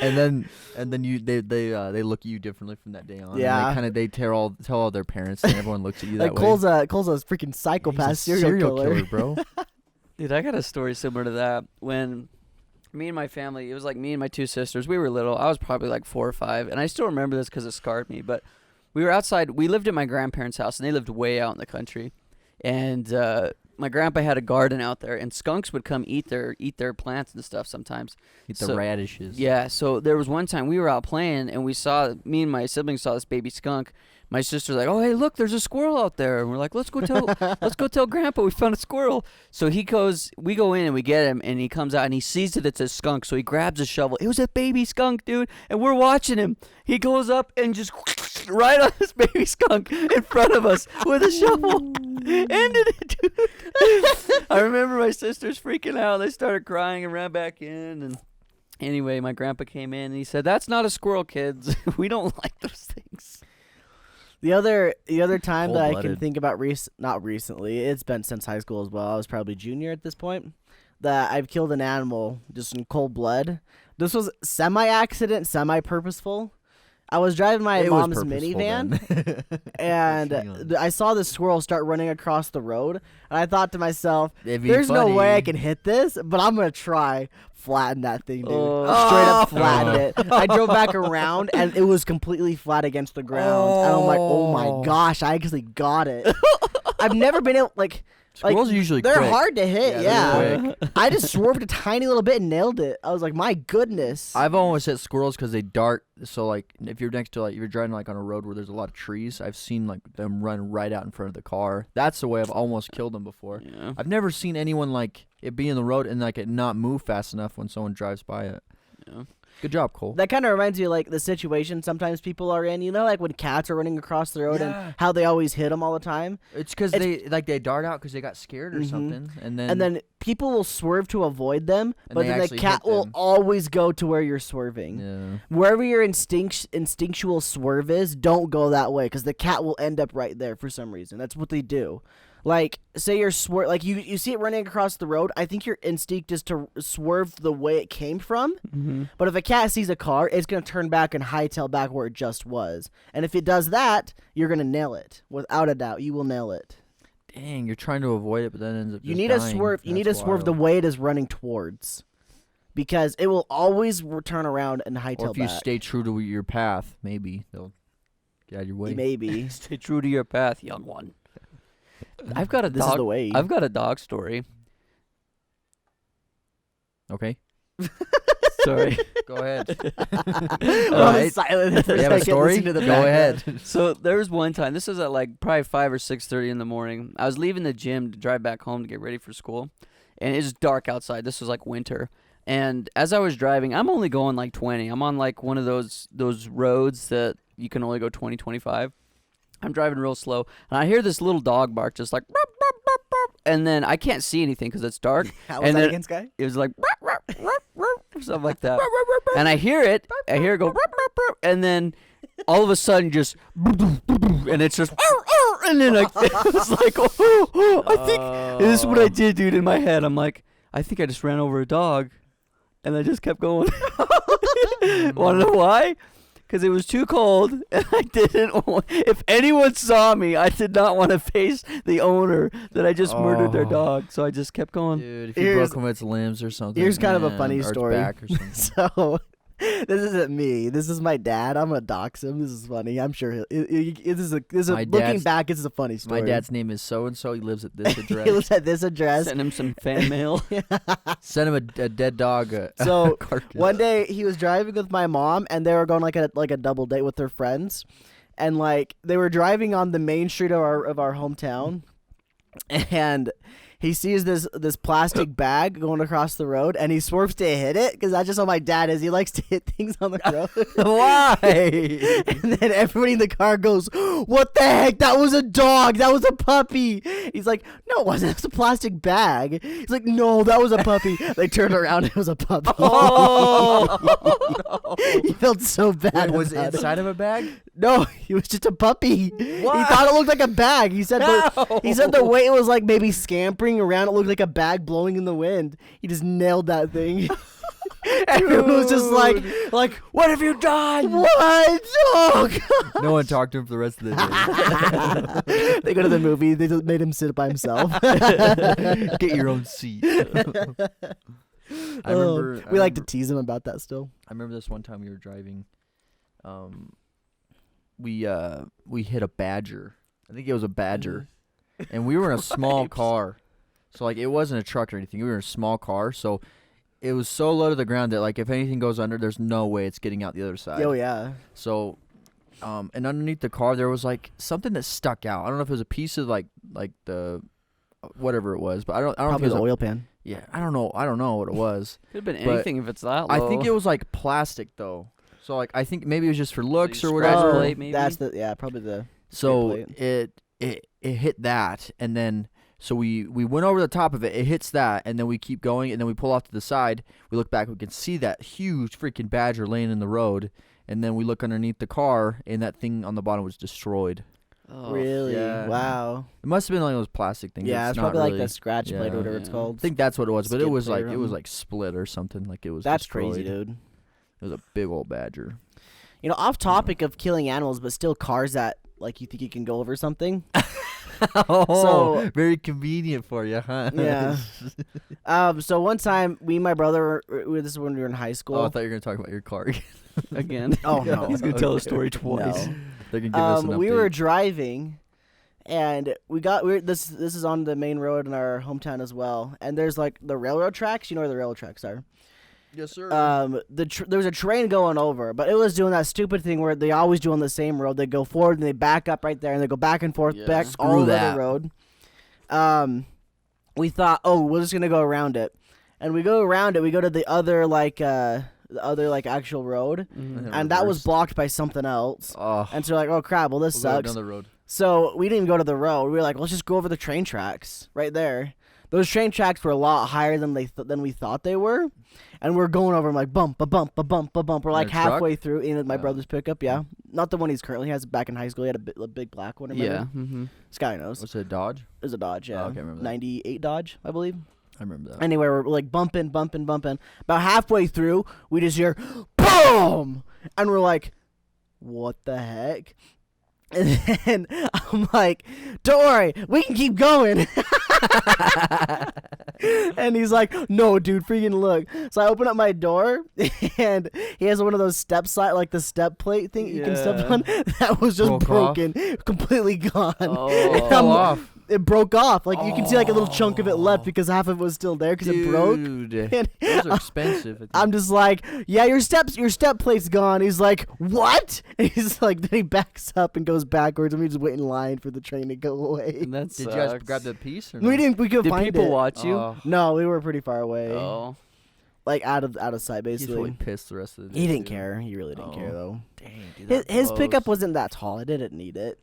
And then they look at you differently from that day on. and Yeah. they tell all their parents, and everyone looks at you Like that Cole's way. Cole's a freaking psychopath He's a serial killer. bro. Dude, I got a story similar to that. When me and my family, it was like me and my 2 sisters. We were little. I was probably like 4 or 5, and I still remember this because it scarred me. But we were outside. We lived at my grandparents' house, and they lived way out in the country. And my grandpa had a garden out there, and skunks would come eat their plants and stuff sometimes. Eat the radishes. Yeah, so there was one time we were out playing, and me and my siblings saw this baby skunk. My sister's like, "Oh, hey, look, there's a squirrel out there." And we're like, let's go tell Grandpa we found a squirrel. So we go in and we get him, and he comes out and he sees that it's a skunk. So he grabs a shovel. It was a baby skunk, dude, and we're watching him. He goes up and just right on this baby skunk in front of us with a shovel. Ended it, dude. I remember my sisters freaking out. They started crying and ran back in. And anyway, my grandpa came in and he said, "That's not a squirrel, kids. We don't like those things." The other time that I can Cold-blooded. think about not recently, it's been since high school as well. I was probably junior at this point. That I've killed an animal just in cold blood. This was semi-accident, semi-purposeful. I was driving my It was mom's purposeful minivan, then. and I saw the squirrel start running across the road, and I thought to myself, It'd be "There's no funny. way I can hit this, but I'm gonna try flatten that thing, dude. Oh. Straight up flatten it." I drove back around, and it was completely flat against the ground, and I'm like, "Oh my gosh, I actually got it." I've never been able Squirrels are usually they're quick. hard to hit, Yeah, they're yeah. quick. I just swerved a tiny little bit and nailed it. I was like, "My goodness." I've always hit squirrels because they dart. So like, if you're next to if you're driving like on a road where there's a lot of trees, I've seen like them run right out in front of the car. That's the way I've almost killed them before. Yeah. I've never seen anyone like it be in the road and like it not move fast enough when someone drives by it. Yeah. Good job, Cole. That kind of reminds me of, like, the situation sometimes people are in. You know, like when cats are running across the road Yeah. and how they always hit them all the time. It's because they dart out because they got scared or Mhm. something, and And then people will swerve to avoid them, And but they then the actually cat hit will them. always go to where you're swerving. yeah. Wherever your instinctual swerve is, don't go that way because the cat will end up right there for some reason. That's what they do. Like, say you're like you see it running across the road. I think your instinct is to swerve the way it came from. Mm-hmm. But if a cat sees a car, it's going to turn back and hightail back where it just was. And if it does that, you're going to nail it. Without a doubt, you will nail it. Dang, you're trying to avoid it, but then it ends up. You just need to dying. swerve. You need to That's swerve the wild. way it is running towards, because it will always turn around and Or hightail if you back. stay true to your path, maybe they'll get out of your way. Maybe Stay true to your path, young one. I've got a this is dog. the way. I've got a dog story. Okay, Sorry. go ahead. I was Alright. silent for You have a second, story? listening to the Go background. ahead. So there was one time. This was at like probably 5 or 6:30 in the morning. I was leaving the gym to drive back home to get ready for school, and it's dark outside. This was like winter. And as I was driving, I'm only going like 20. I'm on like one of those roads that you can only go 20, 25. I'm driving real slow, and I hear this little dog bark, just like, "Rup, rup, rup, rup," and then I can't see anything because it's dark. How And was that then- against guy? It was like, "Rup, rup, rup, rup," something like that. And I hear it go, "Rup, rup, rup," and then all of a sudden just, and it's just, and then it was like, oh, I think this is what I did, dude. In my head, I'm like, I think I just ran over a dog, and I just kept going. Want to know why? Because it was too cold, and I didn't want, if anyone saw me, I did not want to face the owner that I just murdered their Oh. dog, so I just kept going. Dude, if you Here's- broke one of its limbs or something. here's kind of a man, funny or its story. back or something. So, this isn't me. This is my dad. I'm gonna dox him. This is funny. I'm sure this is My looking dad's- back. This is a funny story. My dad's name is so and so. He lives at this he address. lives at this address. Send him some fan mail. Send him a dead dog. So, carcass. One day he was driving with my mom, and they were going like a double date with their friends, and like they were driving on the main street of our hometown, and he sees this plastic bag going across the road, and he swerves to hit it because that's just how my dad is. He likes to hit things on the road. Why? And then everybody in the car goes, "What the heck? That was a dog. That was a puppy." He's like, "No, it wasn't. It was a plastic bag." He's like, "No, that was a puppy." They turned around. It was a puppy. Oh, He felt so bad. Wait, was it about inside of a bag? No, he was just a puppy. What? He thought it looked like a bag. He said the way it was like maybe scampering around, it looked like a bag blowing in the wind. He just nailed that thing. Everyone was just like, "What have you done? What? Oh, God." No one talked to him for the rest of the day. They go to the movie. They just made him sit by himself. Get your own seat. I remember. We like to tease him about that still. I remember this one time we were driving. We hit a badger. I think it was a badger, and we were in a small car. So like it wasn't a truck or anything. We were in a small car, so it was so low to the ground that like if anything goes under, there's no way it's getting out the other side. Oh yeah. So, and underneath the car there was like something that stuck out. I don't know if it was a piece of like the whatever it was, but I don't Probably know if it the was oil pan. yeah, I don't know what it was. Could have been But anything if it's that low. I think it was like plastic though. So like I think maybe it was just for looks you or scratched whatever. the plate, maybe? That's probably the. So plate. it hit that, and then so we went over the top of it. It hits that, and then we keep going, and then we pull off to the side. We look back, we can see that huge freaking badger laying in the road, and then we look underneath the car, and that thing on the bottom was destroyed. Oh, Really? yeah. Wow. It must have been like those plastic things. Yeah, it's not probably really, like the scratch plate yeah. or whatever it's Yeah. called. I think that's what it was, but it Skid was plate like or it was something. like split or something. Like it was. That's destroyed. crazy, dude. It was a big old badger. You know, off topic of killing animals, but still cars that like you think you can go over something. Oh, very convenient for you, huh? Yeah. So one time, me and my brother, this is when we were in high school. Oh, I thought you were gonna talk about your car. again. Oh, no. He's gonna tell the story No. twice. They're gonna give us an update. We were driving, and this is on the main road in our hometown as well. And there's like the railroad tracks. You know where the railroad tracks are. Yes, sir. There was a train going over, but it was doing that stupid thing where they always do on the same road. They go forward and they back up right there, and they go back and forth, Yeah. back Screw all over that. the road. We thought, oh, we're just gonna go around it, and we go around it. We go to the other actual road, Mhm. and that was Reverse. blocked by something else. Oh, And so we're like, oh crap, well this we'll go sucks. down the road. So we didn't even go to the road. We were like, let's just go over the train tracks right there. Those train tracks were a lot higher than than we thought they were, and we're going over them like bump, a bump, a bump, a bump. We're like In a truck? halfway through in my Yeah. brother's pickup. Yeah, not the one he's currently has. Back in high school, he had a big black one. Remember? Yeah. Mm-hmm. This guy knows. What's it, a Dodge? It was a Dodge. Yeah, Oh, okay, I remember that. 98 Dodge, I believe. I remember that. Anyway, we're like bumping. About halfway through, we just hear boom, and we're like, what the heck? And then I'm like, don't worry, we can keep going. And he's like, no, dude, freaking look. So I open up my door, and he has one of those step like the step plate thing you can step Yeah. on. That was just Broke off? broken, completely gone. Oh. And I'm- Fell off. It broke off. Like you can see like a little chunk of it left Oh. because half of it was still there because it broke. Dude, And those are expensive. I think. I'm just like, yeah, your step plate's gone. He's like, what? And he's like, then he backs up and goes backwards, and we just wait in line for the train to go away. And that Did you guys sucks. grab the piece or We no? didn't. We couldn't Did find people it. watch you? Oh, No, we were pretty far away, Oh. like out of sight, he's probably basically. pissed the rest of the day. He didn't too. care. He really didn't care Oh. though. Dang, dude. His, that his blows. pickup wasn't that tall. I didn't need it,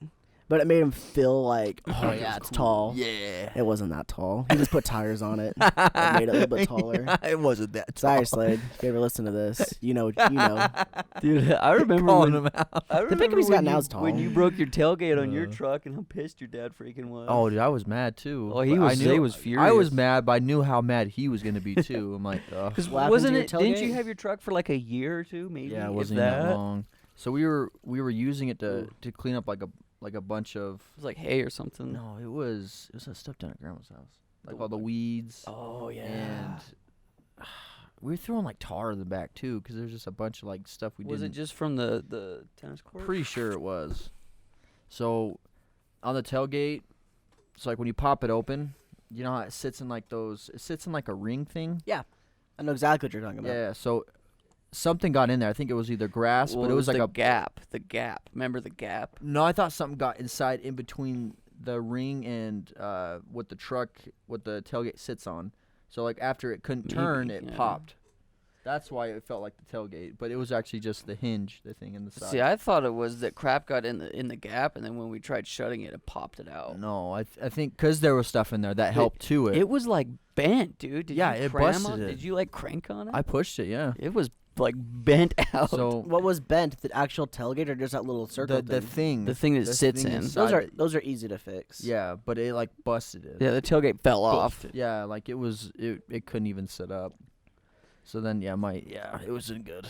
but it made him feel like, oh yeah, it's tall. Yeah. It wasn't that tall. He just put tires on it. That made it a little bit taller. It wasn't that tall. Sorry, Slade. If you ever listen to this, you know. Dude, I remember Calling when him out. I The pickup remember he's got when now you- is tall. when you broke your tailgate on your Uh. truck and how pissed your dad freaking was. Oh, dude, I was mad too. Oh, he But was- I knew, he was I was furious. mad, but I knew how mad he was gonna be too. I'm like, ugh. Because What happened to wasn't your it? Didn't you tailgate? have your truck for like a year or two, maybe? Yeah, it if wasn't even that. that long. So we were using it Ooh. to clean up like a bunch of. It was like hay or something. No, it was stuff down at grandma's house, like The all the what? weeds. Oh yeah. And we were throwing like tar in the back too, because there's just a bunch of like stuff we was it didn't. just from the tennis court? Pretty sure it was. So on the tailgate, it's like when you pop it open, you know how it sits in like those. It sits in like a ring thing. I know exactly what you're talking about. Yeah. So something got in there. I think it was either grass, Well, but it was like the a gap. The gap. Remember the gap? No, I thought something got inside in between the ring and what the tailgate sits on. So like after it couldn't turn, Maybe, it yeah. popped. That's why it felt like the tailgate, but it was actually just the hinge, the thing in the side. See, I thought it was that crap got in the gap, and then when we tried shutting it, it popped it out. No, I think because there was stuff in there that helped to it. It was like bent, dude. Did Yeah, you it cram busted on? it. Did you like crank on it? I pushed it, yeah. It was like bent out. So What was bent? The actual tailgate or just that little circle the thing? thing, the thing that the sits thing in. inside Those are easy to fix. yeah, but it like busted it. Yeah, the tailgate fell off. Yeah, like it couldn't even sit up. So then it wasn't good.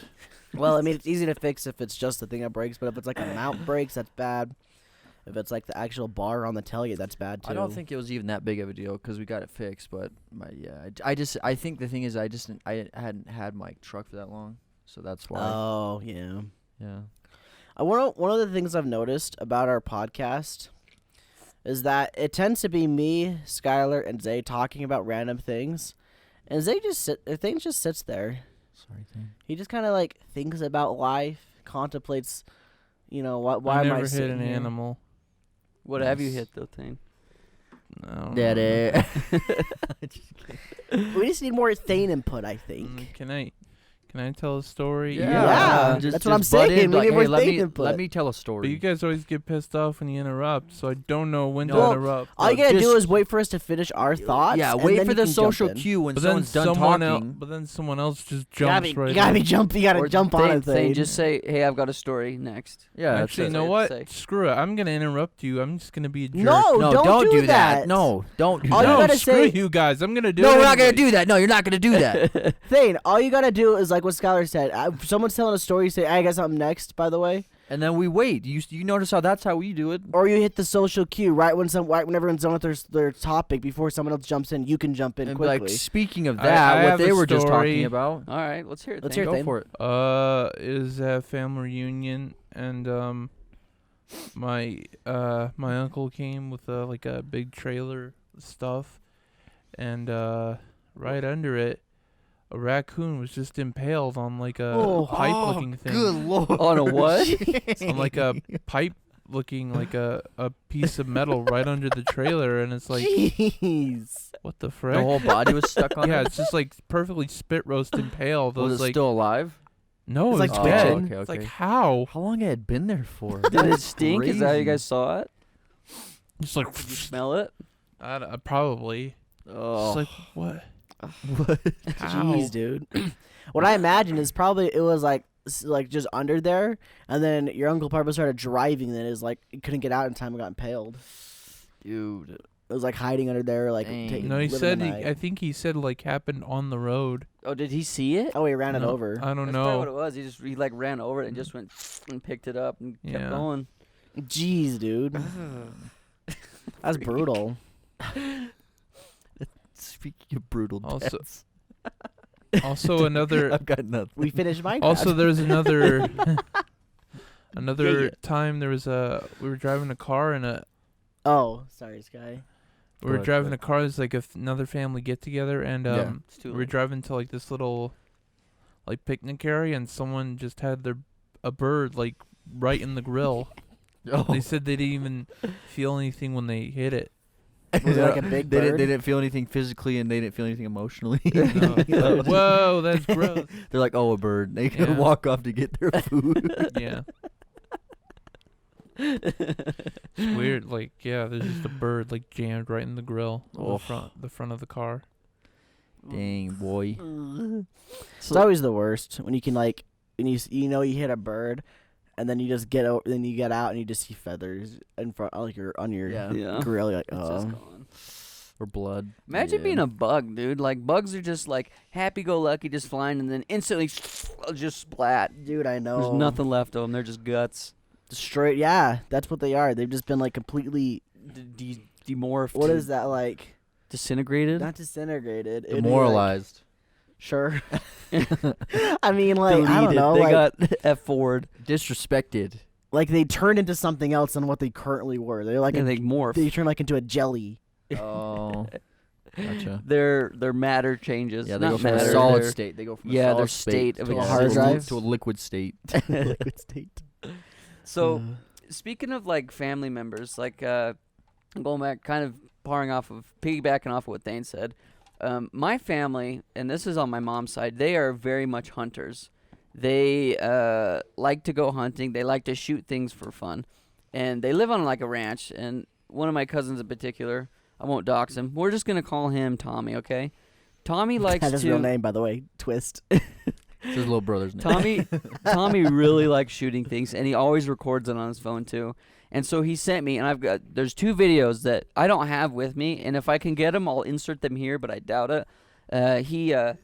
Well, I mean, it's easy to fix if it's just the thing that breaks, but if it's like a mount breaks, that's bad. If it's like the actual bar on the tailgate, that's bad too. I don't think it was even that big of a deal because we got it fixed. But I think the thing is I hadn't had my truck for that long, so that's why. Oh yeah. Yeah. One of the things I've noticed about our podcast is that it tends to be me, Skylar, and Zay talking about random things, and Zay just sits there. Sorry, Thane. He just kind of like thinks about life, contemplates, why I am never I hit sitting an here? animal. What have you hit though, Thane? No. Daddy. We just need more Thane input, I think. Can I tell a story? Yeah, that's what I'm saying. We need more Thane input. Let me tell a But story. you guys always get pissed off when you interrupt, so I don't know when Well, to interrupt. All you gotta do just- is wait for us to finish our thoughts. Yeah, and wait then for you the can jump social in. cue when But then someone's done someone talking. else, but then someone else just You gotta jumps be, right you gotta in. be jump. You gotta Or jump on Thane, it. Thane. Just say, "Hey, I've got a story." Next. Yeah, Actually, you that's know it. what? Say. Screw it. I'm gonna interrupt you. I'm just gonna be a jerk. No, no, don't do that. No, don't do All you no, that. gotta screw say- you guys. I'm gonna do No, it. we're not gonna anyways. do that. No, you're not gonna do that. Thane, all you gotta do is like what Skylar said. If someone's telling a story, you say, "I got something next." By the way, And then we wait. You notice how that's how we do it. or you hit the social cue right when everyone's done with their topic before someone else jumps in. You can jump in And be quickly. like, speaking of I that, what have they a were just story. talking about. All right, let's hear it. Let's Thane. hear it. Go Thane. for it. Is a family reunion, and my uncle came with like a big trailer of stuff, and right under it, a raccoon was just impaled on like a pipe-looking thing. Good lord. On a what? On like a pipe-looking like a piece of metal right under the trailer, and it's like, Jeez. what the The frick? whole body was stuck on Yeah, it. it's just like perfectly spit roast impaled. I Was was it like, still alive? no, It's it like was twitching. dead. Okay, It's like, okay. how? How long had it been there for? Did it stink? Is that how you guys saw it? Just like, Did you smell it? probably. Oh. It's like, what? What? How? Jeez, dude. What I imagine is probably it was like just under there, and then your uncle probably started driving. And it is like he couldn't get out in time and got impaled. Dude. It was like hiding under there, like Dang. No, he living said, the night. I think he said like happened on the road. Oh, did he see it? Oh, he ran it No, over. I don't That's probably what it know. was. He like ran over it and just went and picked it up and kept Yeah. going. Jeez, dude. That's brutal. Speaking of brutal Also- deaths. Also another. I've got nothing. We finished Minecraft. Also, there's another. Yeah, Another yeah. time there was we were driving a car and Oh, sorry, Sky. we were Go ahead, driving go a car. There's like another family get together, and Yeah. It's too we were late. driving to like this little like picnic area, and someone just had a bird like right in the grill. Oh. They said they didn't even feel anything when they hit it. Was it like a big They bird? didn't feel anything physically, and they didn't feel anything emotionally. No. Like, whoa, that's gross. They're like, oh, a bird. They can Yeah. walk off to get their food. Yeah. It's weird. Like, yeah, there's just a bird like jammed right in the grill of Oh. the front of the car. Dang, boy. It's always the worst when you can like when you you hit a bird, and then you just get out, then you get out and you just see feathers in front like on your Yeah. Yeah. grill. You're like, It's just gone. Or blood. Imagine Yeah. being a bug, dude. Like bugs are just like happy-go-lucky, just flying, and then instantly just splat. dude, I know. There's nothing left of them. They're just guts, Straight, yeah, that's what they are. They've just been like completely. demorphed. What is that like? Disintegrated. Not disintegrated. it'd be, like- Demoralized. Sure. I mean, like I don't Deleted. know. They like, got F4'd. Disrespected. like they turned into something else than what they currently were. They're like And they morph. they turn like into a jelly. Oh. Gotcha. Their matter changes. Yeah, they Not go from matter, a solid their- state. They go from yeah, a their solid state of to a hard existence. drive. to a liquid state. Liquid state. So, speaking of like family members, like going back, kind of piggybacking off of what Thane said, my family, and this is on my mom's side, they are very much hunters. They like to go hunting. They like to shoot things for fun, and they live on like a ranch. And one of my cousins in particular, I won't dox him. We're just gonna call him Tommy, okay? Tommy likes That's his to. real name, by the way. Twist. It's his little brother's name. Tommy really likes shooting things, and he always records it on his phone too. And so he sent me, and there's 2 videos that I don't have with me, and if I can get them, I'll insert them here, but I doubt it.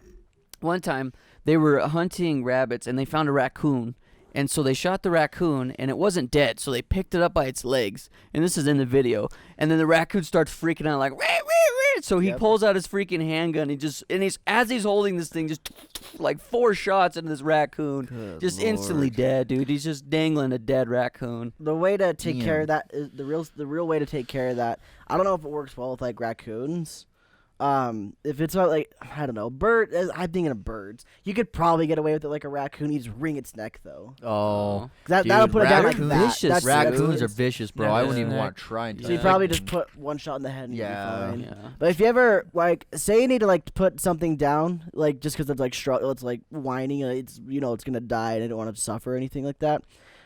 One time they were hunting rabbits, and they found a raccoon, and so they shot the raccoon, and it wasn't dead, so they picked it up by its legs, and this is in the video, and then the raccoon starts freaking out like, wee, wee, wee, it. So he Yep. pulls out his freaking handgun. As he's holding this thing, just like 4 shots into this raccoon. Good Just instantly Lord. dead, dude. He's just dangling a dead raccoon. The way to take Damn. care of that is the real way to take care of that. I don't know if it works well with like raccoons. If it's about like I don't know, I'm thinking of birds. You could probably get away with it like a raccoon. You just wring its neck though. Oh, That'll dude, put it down like raccoons- that. vicious, raccoons are it's- vicious, bro. Yeah, I wouldn't yeah. even want to try and So do you that. probably just put one shot in the head and Yeah. you'll be fine. Yeah. But if you ever like say you need to like put something down, like just because it's like it's like whining, it's it's gonna die and I don't want it to suffer or anything like that.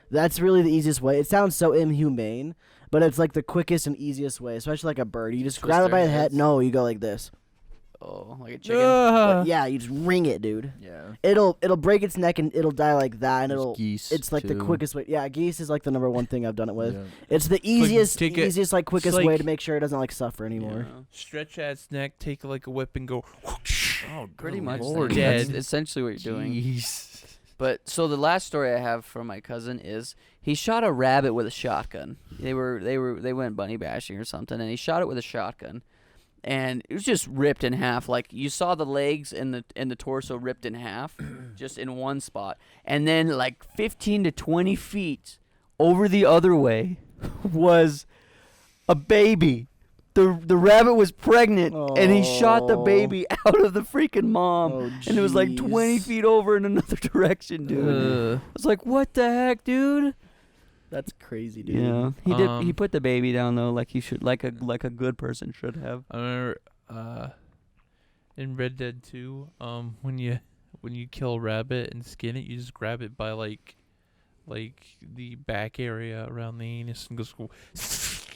That's really the easiest way. It sounds so inhumane, but it's like the quickest and easiest way, especially like a bird. You just Twist grab it their by the head. heads. No, you go like this. Oh, like a chicken. But yeah, you just ring it, dude. Yeah. It'll break its neck and it'll die like that, and There's geese, it's like the too. quickest way. Yeah, geese is like the number one thing I've done it with. Yeah. It's the easiest, take it- easiest like quickest like- way to make sure it doesn't like suffer anymore. Yeah. Stretch at its neck, take like a whip and go. Oh, Pretty good much. Lord, That's dead. essentially what you're doing. Jeez. But so the last story I have from my cousin is he shot a rabbit with a shotgun. They went bunny bashing or something, and he shot it with a shotgun, and it was just ripped in half. Like you saw the legs and the torso ripped in half, just in one spot, and then like 15 to 20 feet over the other way was a baby. The rabbit was pregnant, and he shot the Oh. baby out of the freaking mom. Oh, And it was like 20 jeez. feet over in another direction, dude. I was like, what the heck, dude? That's crazy, dude. Yeah. He did. He Um, put the baby down though, like he should, like a good person should have. I remember in Red Dead 2, when you kill a rabbit and skin it, you just grab it by like the back area around the anus and just go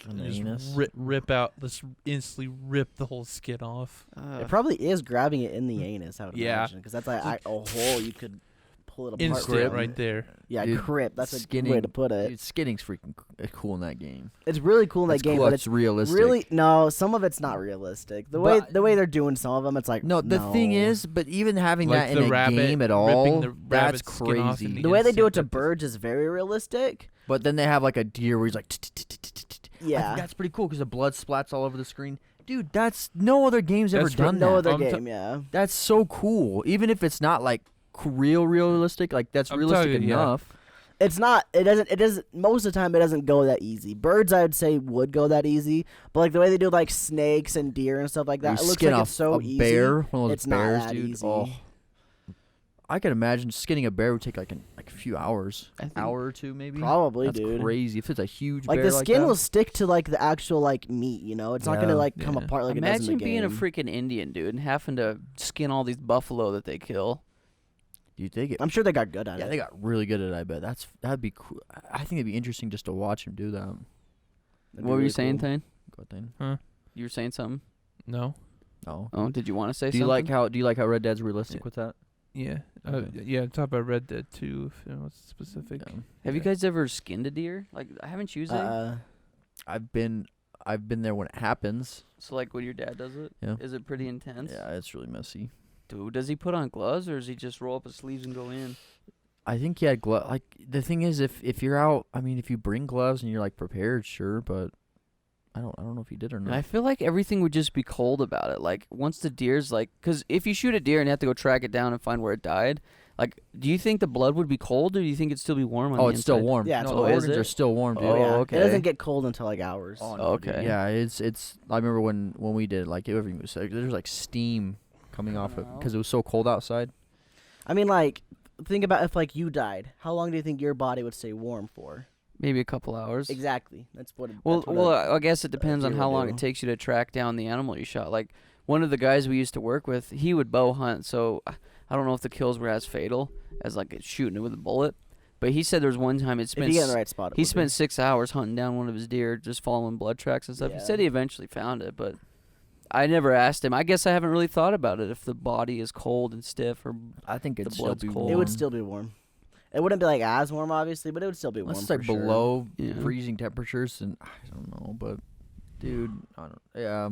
On the and just anus? rip out, just instantly rip the whole skin off. It probably is grabbing it in the anus. I would Yeah. imagine, because that's like a hole you could pull it apart. Instant from. right there. Yeah, Dude, crip. That's a good way skinning- to put it. Dude, skinning's freaking cool in that game. It's really cool in that That's game, cool. but It's it's realistic. really no. Some of it's not realistic. The But- way they're doing some of them, it's like No, the thing no. is, but even having Like that the in a rabbit game at ripping all, the that's rabbit's skin off crazy. in the the way they do it instant, to that- birds is very realistic. But then they have like a deer where he's like, I Yeah, think that's pretty cool because the blood splats all over the screen. Dude, that's no other game's ever That's what- done no that. other I'm game. Yeah, That's so cool. Even if it's not like realistic, like that's I'm realistic telling you, yeah. enough. it's not. It doesn't. Most of the time, it doesn't go that easy. Birds, I would say, would go that easy. But like the way they do like snakes and deer and stuff like that, You it looks skin like off it's so a easy. bear, one of those It's not bears, that dude. easy. Oh, I can imagine skinning a bear would take like a few hours, I think- hour or two maybe. Probably, That's dude. crazy. If it's a huge Like bear the skin that. will stick to like the actual like meat. It's not Yeah. gonna like come Yeah. apart like it does in Imagine the being a game. freaking Indian, dude, and having to skin all these buffalo that they kill. You take it. I'm sure they got good at Yeah, it. they got really good at it. I bet that'd be cool. I think it'd be interesting just to watch him do that. That'd be What were you really saying, cool. Thane? Go Thane. Huh? You were saying something? No. Oh. Oh, did you want to say Do you something? like how Red Dead's realistic Yeah. with that? Yeah. Okay. Yeah. Talk about Red Dead 2. If you know what's specific. Yeah. Have you Yeah. guys ever skinned a deer? Like, haven't you, Zay? I've been there when it happens. So, like, when your dad does it? Yeah. Is it pretty intense? Yeah, it's really messy. Dude, does he put on gloves, or does he just roll up his sleeves and go in? I think he had gloves. Like the thing is, if you're out, I mean, if you bring gloves and you're like prepared, sure, but I don't know if he did or And not. I feel like everything would just be cold about it. Like, once the deer's like, because if you shoot a deer and you have to go track it down and find where it died, like, do you think the blood would be cold, or do you think it'd still be warm on Oh, the it's still inside? warm. Yeah, no, it's the warm. Is organs it? are still warm, dude. Oh, yeah. okay. It doesn't get cold until like hours. Oh, no, dude. Okay. Yeah, it's. I remember when we did like everything was like, there's like steam coming off it because it was so cold outside. I mean, like, think about if like you died. How long do you think your body would stay warm for? Maybe a couple hours. Exactly. That's what. Well, that's what well, I guess it depends on deer how would long do. it takes you to track down the animal you shot. Like, one of the guys we used to work with, he would bow hunt, so I don't know if the kills were as fatal as like shooting it with a bullet. But he said there was one time if you get in the right spot. it he would be. spent 6 hours hunting down one of his deer, just following blood tracks and stuff. He Yeah. said he eventually found it, but I never asked him. I guess I haven't really thought about it if the body is cold and stiff or. I think it'd The still blood's be cold. warm. It would still be warm. It wouldn't be like as warm, obviously, but it would still be warm. Unless it's for like sure. below Yeah. freezing temperatures, and I don't know, but dude, I don't. Yeah,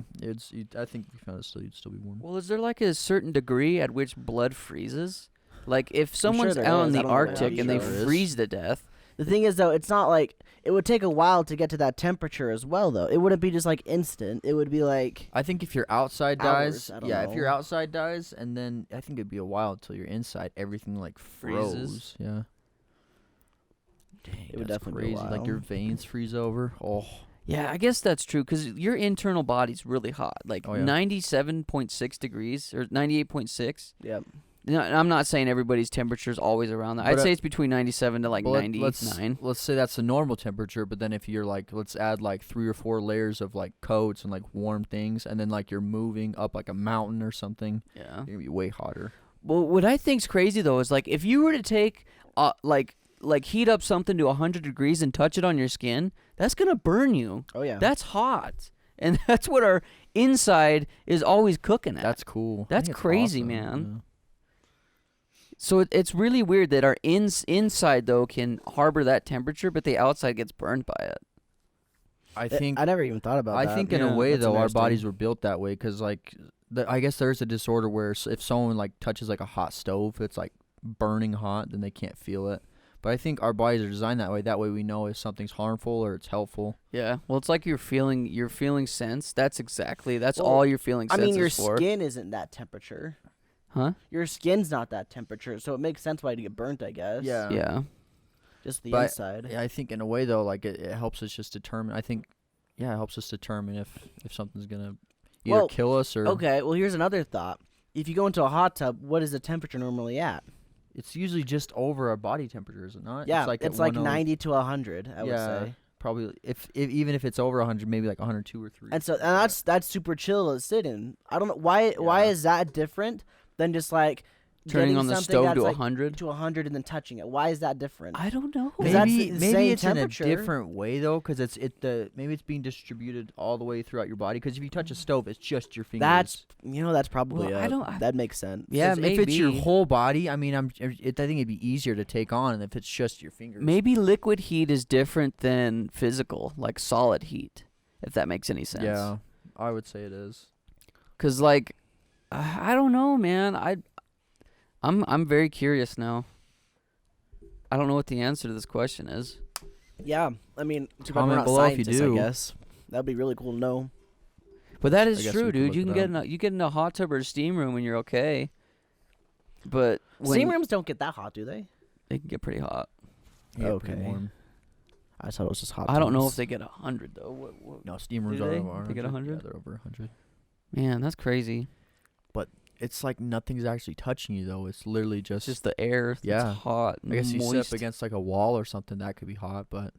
I think we found it'd still be warm. Well, is there like a certain degree at which blood freezes? Like if someone's there out is. in I the don't know. Arctic I'm and they sure there is. freeze to death, The thing is, though, it's not like it would take a while to get to that temperature as well, though. It wouldn't be just like instant. It would be like I think if your outside hours, dies, I don't if your know. outside dies, and then I think it'd be a while until you're inside. Everything like Freezes. froze. Yeah. Dang, It would that's definitely be a crazy. Like while. your veins freeze over. Oh, Yeah, I guess that's true because your internal body's really hot, like Oh, yeah. 97.6 degrees or 98.6. Yep. No, I'm not saying everybody's temperature is always around that. I'd But, say it's between 97 to like But 99. let's say that's the normal temperature, but then if you're like, let's add like 3 or 4 layers of like coats and like warm things, and then like you're moving up like a mountain or something, Yeah. you're gonna be way hotter. Well, what I think's crazy though is like if you were to take like heat up something to 100 degrees and touch it on your skin, that's gonna burn you. Oh yeah. That's hot, and that's what our inside is always cooking at. That's cool. I That's think it's crazy, awesome, man. So it's really weird that our inside though can harbor that temperature, but the outside gets burned by it. I think I never even thought about that. I think in Yeah, a way that's though our interesting. bodies were built that way because like I guess there's a disorder where if someone like touches like a hot stove, it's like burning hot, then they can't feel it. But I think our bodies are designed that way. That way we know if something's harmful or it's helpful. Yeah. Well, it's like you're feeling sense. That's Well, all you're feeling I sense mean, your is for. skin isn't that temperature. Huh? Your skin's not that temperature, so it makes sense why you get burnt, I guess. Yeah. Yeah. Just the But- inside. Yeah, I think in a way though, like it helps us just determine. I think, yeah, it helps us determine if something's gonna either Well, kill us or. Okay, well, here's another thought. If you go into a hot tub, what is the temperature normally at? It's usually just over our body temperature, is it not? Yeah, it's like, it's at like 10 90 to 100, I would Yeah. say. Probably if even if it's over 100, maybe like 102 or 3. And so that's super chill to sit in. I don't know why Yeah. is that different than just like Turning getting on the something stove that's to like 100. to 100 and then touching it. Why is that different? I don't know. 'Cause that's the maybe same it's temperature. in a different way though, because maybe it's being distributed all the way throughout your body. Because if you touch a stove, it's just your fingers. That's probably Well, that makes sense. Yeah, if it's your maybe. whole body, I mean, I think it'd be easier to take on if it's just your fingers. Maybe liquid heat is different than physical, like solid heat, if that makes any sense. Yeah, I would say it is. Cause like, I don't know, man. I'm very curious now. I don't know what the answer to this question is. Yeah, I mean, too bad we're Comment not below if you scientists, do. I guess that'd be really cool to know. But that I is guess true, we could dude. look You it can get in a hot tub or a steam room and you're okay. But Steam rooms don't get that hot, do they? they can get pretty hot. Yeah, pretty Okay. warm. I thought it was just hot. I don't know if tubs. they get 100 though. What? No, steam rooms Do are they? over 100. They get 100? Yeah, they're over 100. Man, that's crazy. It's like nothing's actually touching you though. It's literally It's just. just the air. Yeah. It's hot. I guess you sit moist. up against like a wall or something that could be hot, but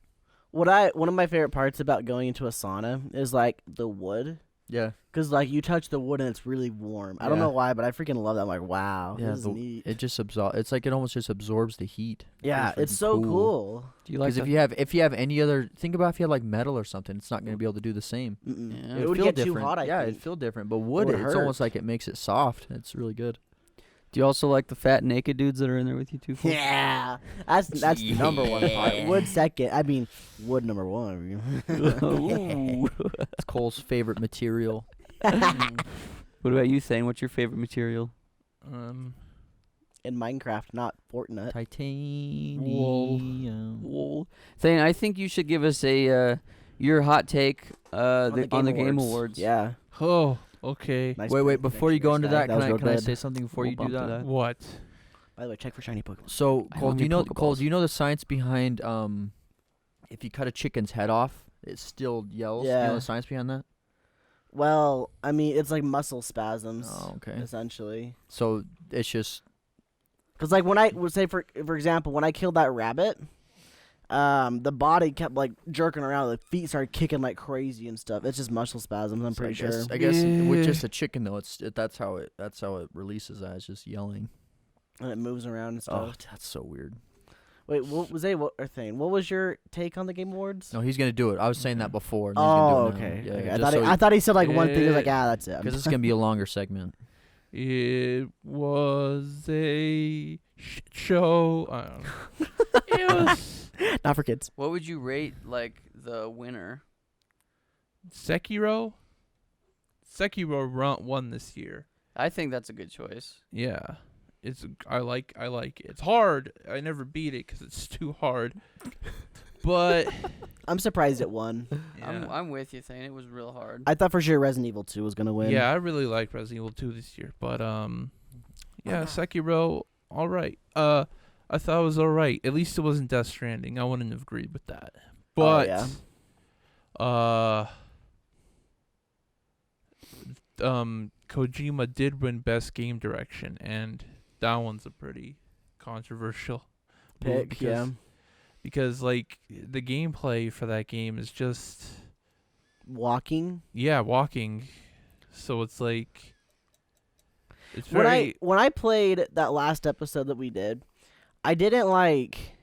One of my favorite parts about going into a sauna is like the wood, yeah, cause like you touch the wood and it's really warm. I don't Yeah. know why, but I freaking love that. I'm like, wow, yeah. this is neat. It just It's like it almost just absorbs the heat. Yeah, pretty it's freaking so cool. Do you like Because the- if you have any other, think about if you had like metal or something, it's not going to be able to do the same. Mm-mm. Yeah. It It'd would feel get too different. hot. I yeah, think. it'd feel different. But wood, would it's almost hurt. like it makes it soft. It's really good. Do you also like the fat naked dudes that are in there with you too? Cole? Yeah, that's the number one part. Wood second. I mean, wood number one. Ooh. It's Cole's favorite material. What about you, Thane? What's your favorite material? In Minecraft, not Fortnite. Titanium. Wool. Thane, I think you should give us a your hot take on the Game Awards. Yeah. Oh, okay. Nice Wait, break. before Thanks, you go into Sky. that, was can real I good. say something before We'll you do bump to that? that. What? By the way, check for shiny Pokemon. So, I Cole, want do you new know Cole, Pokeballs. do you know the science behind if you cut a chicken's head off, it still yells? Do you Yeah. know the science behind that? Well, I mean, it's like muscle spasms, Oh, okay. essentially. So it's just Because like when I would say for example, when I killed that rabbit, the body kept like jerking around, the feet started kicking like crazy and stuff. It's just muscle spasms. I'm so pretty sure. I guess with Yeah. just a chicken though, that's how it releases that. It's just yelling. And it moves around and Oh, stuff. that's so weird. Wait, what was what was your take on the Game Awards? No, he's gonna do it. I was saying that before. And he's Oh, gonna do it okay. now. Yeah, Okay. just so I thought he said like one thing. He was like, Yeah. that's it. because it's gonna be a longer segment. It was a shit show. I don't know. It was Not for kids. What would you rate like the winner? Sekiro. Sekiro won this year. I think that's a good choice. Yeah. I like it. It's hard. I never beat it because it's too hard. But I'm surprised it won. yeah. I'm with you, Thane. It was real hard. I thought for sure Resident Evil 2 was gonna win. Yeah, I really liked Resident Evil 2 this year, but yeah, Sekiro, all right. I thought it was all right. At least it wasn't Death Stranding. I wouldn't have agreed with that. But Kojima did win Best Game Direction, and that one's a pretty controversial move pick. Yeah, because like the gameplay for that game is just walking. walking. So it's like it's When very I played that last episode that we did, I didn't like.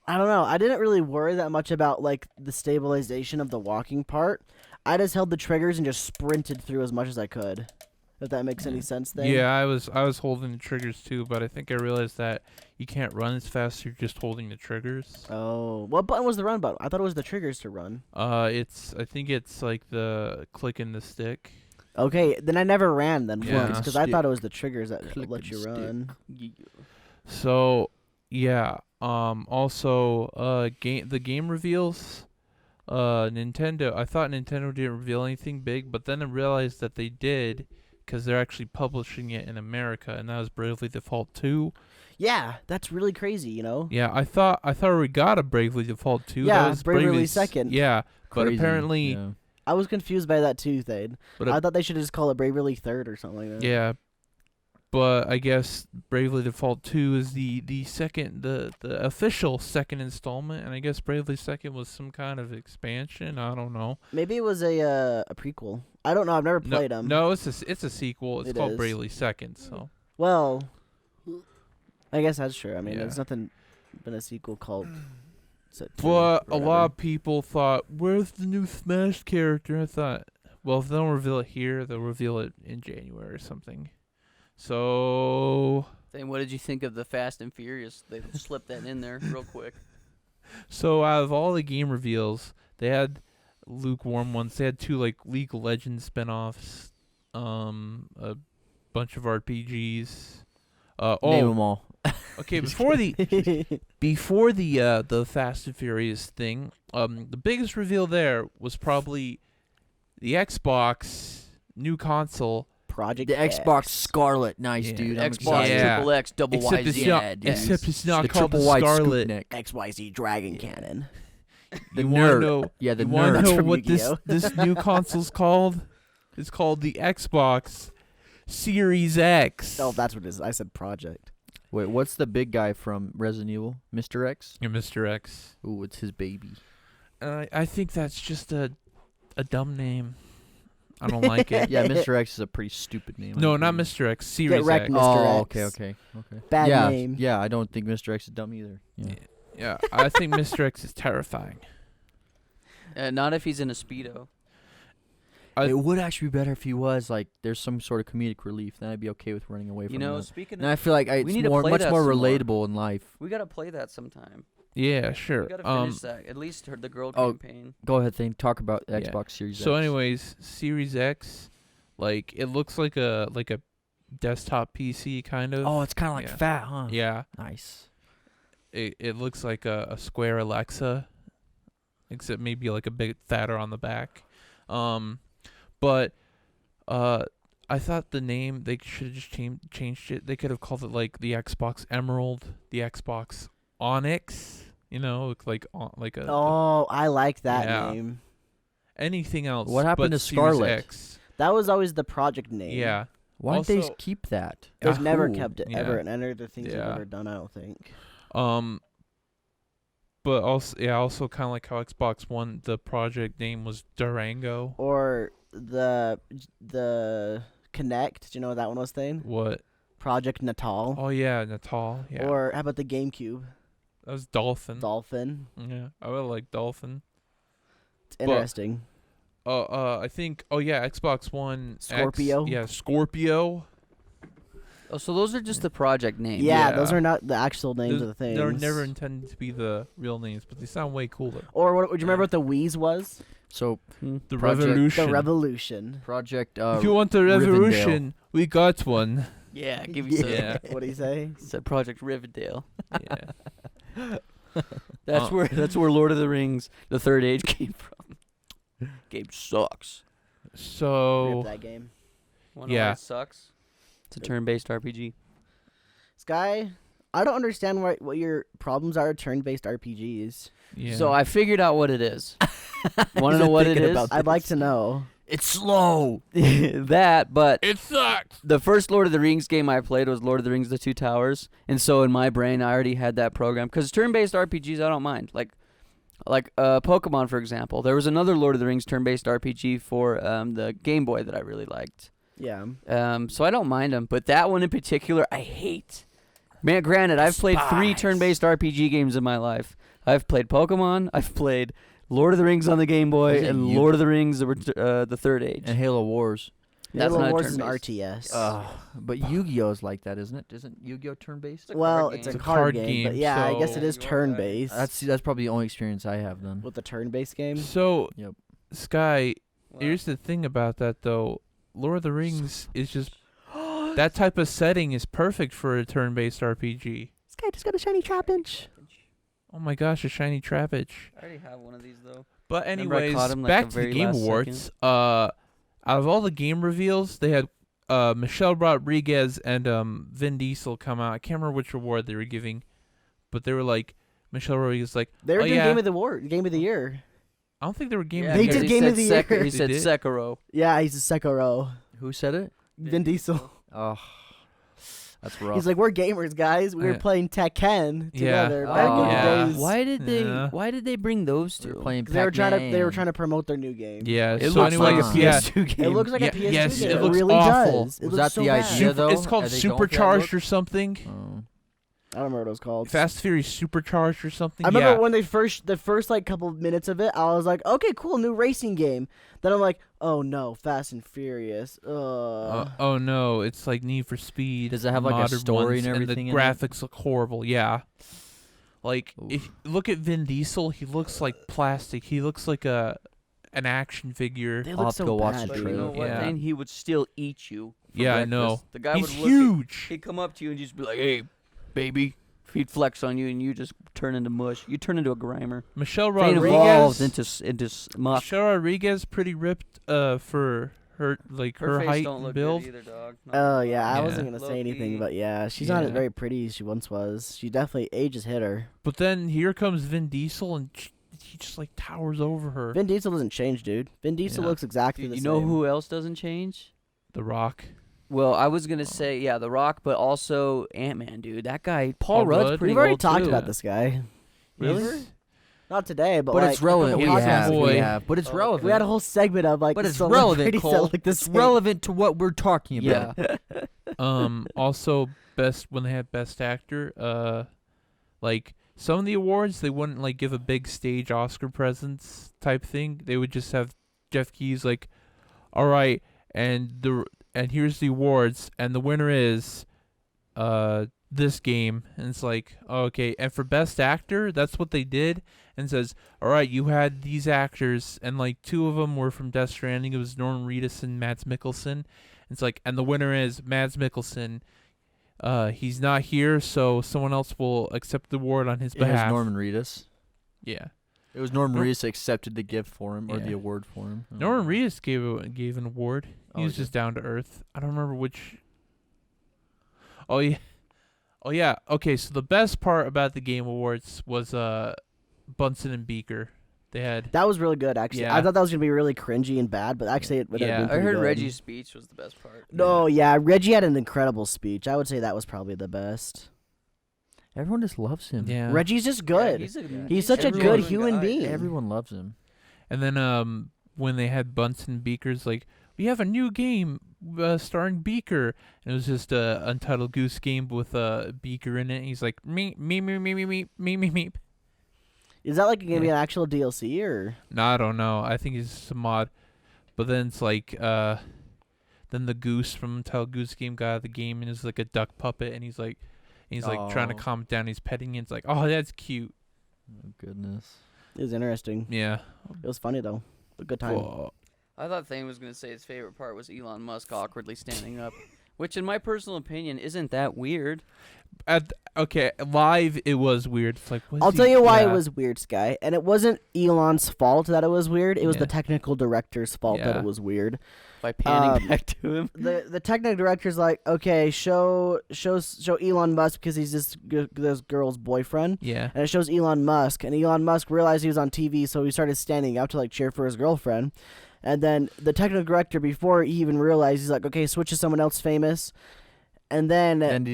I don't know. I didn't really worry that much about like the stabilization of the walking part. I just held the triggers and just sprinted through as much as I could. If that makes any sense, then. Yeah, I was holding the triggers too, but I think I realized that you can't run as fast as you're just holding the triggers. Oh, what button was the run button? I thought it was the triggers to run. I think it's like the click and the stick. Okay, then I never ran then Yeah. once because I thought it was the triggers that Click let and you stick. run. So yeah. Also, the game reveals. Nintendo. I thought Nintendo didn't reveal anything big, but then I realized that they did, because they're actually publishing it in America, and that was Bravely Default 2. Yeah, that's really crazy, you know? Yeah, I thought we got a Bravely Default 2. Yeah, that was Bravely Bravely's Second. Yeah, but Crazy, apparently, yeah. I was confused by that too, Thade. but I thought they should just call it Bravely Third or something like that. yeah, but I guess Bravely Default 2 is the second, the official second installment, and I guess Bravely Second was some kind of expansion. I don't know. Maybe it was a prequel. I don't know. I've never played them. No, it's a sequel. It's It called is. Bravely Second. So Well, I guess that's true. I mean, Yeah. there's nothing been a sequel called. but a lot of people thought, where's the new Smash character? I thought, well, if they don't reveal it here, they'll reveal it in January or something. So Then what did you think of the Fast and Furious? They slipped that in there real quick. out of all the game reveals, they had lukewarm ones. They had 2 like League of Legends spinoffs, a bunch of RPGs. Name them all. Okay, before the Fast and Furious thing, the biggest reveal there was probably the Xbox new console. Project The X. Xbox Scarlet. Nice, Yeah. dude. I'm Xbox excited. Yeah. Triple X Double Except YZ. it's not. Yeah, dude. Except it's not The called the triple white Scarlet. Scoop neck. XYZ Dragon Cannon. The You wanna nerd. know- Yeah, the You want to nerd. know from what Yu-Gi-Oh. this new console's called? It's called the Xbox Series X. Oh, that's what it is. I said Project. Wait, what's the big guy from Resident Evil? Mr. X? You're Mr. X. Ooh, it's his baby. I think that's just a dumb name. I don't like it. Yeah, Mr. X is a pretty stupid name. I No, agree. not Mr. X. Series wrecked, X. Mr. Oh, X. okay. Bad yeah, name. Yeah, I don't think Mr. X is dumb either. Yeah. Yeah, I think Mr. X is terrifying. Not if he's in a Speedo. It would actually be better if he was like there's some sort of comedic relief. Then I'd be okay with running away from You know, that. speaking And of, I feel like we it's need to more, play much that more some more. relatable in life. we gotta play that sometime. Yeah, sure. We gotta finish that. At least the girl Oh, campaign. Go ahead, Thane. Talk about Yeah. Xbox Series So, X. anyways, Series X, like it looks like a desktop PC kind of. Oh, it's kind of like Yeah. fat, huh? Yeah. Nice. It looks like a square Alexa, except maybe like a bit fatter on the back. But I thought the name, they should have just changed it. They could have called it like the Xbox Emerald, the Xbox Onyx. You know, like a Oh, I like that Yeah. name. anything else. What happened but to Series Scarlet? X. That was always the project name. Yeah. Why did they Also- keep that? They've never Yahoo! kept it Yeah. ever in any of the things they've Yeah. ever done, I don't think. But also kind of like how Xbox One, the project name was Durango. Or the Kinect. Do you know what that one was, Thane? What? Project Natal. Oh yeah, Natal. Yeah. Or how about the GameCube? That was Dolphin. Dolphin. Yeah, I would like Dolphin. It's interesting. I think. Oh yeah, Xbox One. Scorpio? Yeah, Scorpio. Oh, so those are just the project names. Yeah, yeah. those are not the actual names of the things. They're never intended to be the real names, but they sound way cooler. Or what? Would you remember what the Wii's was? So The Project- Revolution. The Revolution. Project. If you want a Rivendell. revolution, we got one. Yeah, give me some. Yeah. What'd he say? Said Project Rivendell. Yeah. That's where Lord of the Rings, the Third Age came from. Game sucks. Rip So that game. Wanna know Yeah. why it sucks. It's a turn-based RPG. Sky, I don't understand what your problems are with turn-based RPGs. yeah. So I figured out what it is. Want to He's know what it thinking is? about I'd like to know. It's slow. That, but it sucks. the first Lord of the Rings game I played was Lord of the Rings: The Two Towers, and so in my brain I already had that program. Because turn-based RPGs I don't mind. Like Pokemon, for example. There was another Lord of the Rings turn-based RPG for the Game Boy that I really liked. Yeah. So I don't mind them, but that one in particular I hate. Man, granted, I've played 3 turn-based RPG games in my life. I've played Pokemon, I've played Lord of the Rings on the Game Boy, Is it and you- Lord of the Rings, the Third Age. And Halo Wars. That's Halo not Wars is an turn-based. RTS. But Yu-Gi-Oh's like that, isn't it? Isn't Yu-Gi-Oh turn-based? a well, card it's a game. card game, but yeah, I guess so- it is turn-based. That's probably the only experience I have then. with the turn-based game. So Yep. Sky, What? here's the thing about that though. Lord of the Rings is just that type of setting is perfect for a turn-based RPG. Sky just got a shiny Trapinch. Oh my gosh, a shiny Trapinch. I already have one of these though. But Remember I anyways, caught him, like, back the to the very Game last Awards. Out of all the game reveals, they had Michelle Rodriguez and Vin Diesel come out. I can't remember which award they were giving, but they were like Michelle Rodriguez like, They were oh, doing yeah. Game of the Year. I don't think they were Game Yeah, of They the because did Year. Game said of the Sek- Year. He said They did? Sekiro. Yeah, he's a Sekiro. Who said it? Vin Diesel. Oh, that's rough. He's like, we're gamers, guys. We were Yeah. playing Tekken Yeah. together Oh, back in yeah. the days. Why did they bring those They were two? playing 'Cause they were Pac-Man. trying to promote their new game. Yeah, It so looks anyway, like fun. a yeah, PS2 game. It looks like Yeah, a PS2 yes, game. it looks really awful. does. It Was looks that the so idea, bad. Super- though? it's called Are they going for that Supercharged look? or something. Oh. I don't remember what it was called. Fast Furious Supercharged or something. I remember yeah. when the first like couple of minutes of it, I was like, okay, cool, new racing game. Then I'm like, oh no, Fast and Furious. Oh no, it's like Need for Speed. Does it have, like, a modern story ones, and everything the in it? graphics look horrible. Yeah. Like Oof. if you look at Vin Diesel, he looks like plastic. He looks like an action figure. They I'll look have to so go watch bad, the But dude. you know trailer. what, Yeah. man? He would still eat you. For Yeah, I breakfast. know. The guy He's would look at- huge. He'd come up to you and just be like, "Hey, baby." He'd flex on you, and you just turn into mush. You turn into a grimer. Michelle They evolved Rodriguez. into muck. Michelle Rodriguez pretty ripped for her Her face height don't and look build. good either, dog. Oh yeah, I Yeah. wasn't gonna say anything, Low-key. but yeah, she's not as Yeah. very pretty as she once was. She definitely age has hit her. But then here comes Vin Diesel and he just like towers over her. Vin Diesel doesn't change, dude. Vin Diesel Yeah. looks exactly Dude, the you same. know who else doesn't change? The Rock. Well, I was gonna Oh. say The Rock, but also Ant-Man, dude. That guy, Paul Paul Rudd's Rudd? pretty We've already old talked too. about this guy. Really? He's- Not today, but But like, it's relevant. a We couple podcasts have. ago. Boy. We have. But it's Oh, okay. relevant. We had a whole segment of like But the it's relevant, celebrities that Cole. look the It's same. relevant to what we're talking about. Yeah. Also when they had best actor, like some of the awards they wouldn't like give a big stage Oscar presence type thing. They would just have Jeff Keys like, all right, and here's the awards, and the winner is this game, and it's like, oh, okay, and for best actor, that's what they did, and says, all right, you had these actors, and like 2 of them were from Death Stranding. It was Norman Reedus and Mads Mikkelsen. It's like, and the winner is Mads Mikkelsen. He's not here, so someone else will accept the award on his It was behalf. Norman Reedus. Yeah, It was Norman Nor- Reedus accepted the gift for him or Yeah. the award for him. Norman Reedus gave an award. He Oh, was he just down to earth. I don't remember which. Oh yeah. Okay, so the best part about the Game Awards was Bunsen and Beaker. They had That was really good, actually. Yeah. I thought that was gonna be really cringy and bad, but actually it would have Yeah. been I pretty heard good. Reggie's speech was the best part. No, yeah, Reggie had an incredible speech. I would say that was probably the best. Everyone just loves him. yeah. Reggie's just Yeah, good. He's such a good human being. Everyone loves him. And then when they had Bunsen and Beaker's like, we have a new game starring Beaker, and it was just a Untitled Goose Game with Beaker in it. And he's like me. Is that like gonna be Yeah. an actual DLC or? No, I don't know. I think it's just a mod. But then it's like then the goose from Untitled Goose Game got out of the game and is like a duck puppet, and he's like trying to Oh. calm it down. He's petting it. It's like, oh, that's cute. Oh, goodness. It was interesting. Yeah. It was funny though. A good time. Whoa. I thought Thane was gonna say his favorite part was Elon Musk awkwardly standing up Which, in my personal opinion, isn't that weird. Okay, live it was weird. It's like, I'll tell you why it was weird, Sky. And it wasn't Elon's fault that it was weird. It was the technical director's fault that it was weird. By panning back to him. The technical director's like, okay, show Elon Musk because he's this girl's boyfriend. Yeah. And it shows Elon Musk, and Elon Musk realized he was on TV, so he started standing up to like cheer for his girlfriend. And then the technical director, before he even realized, he's like, okay, switch to someone else famous. And then after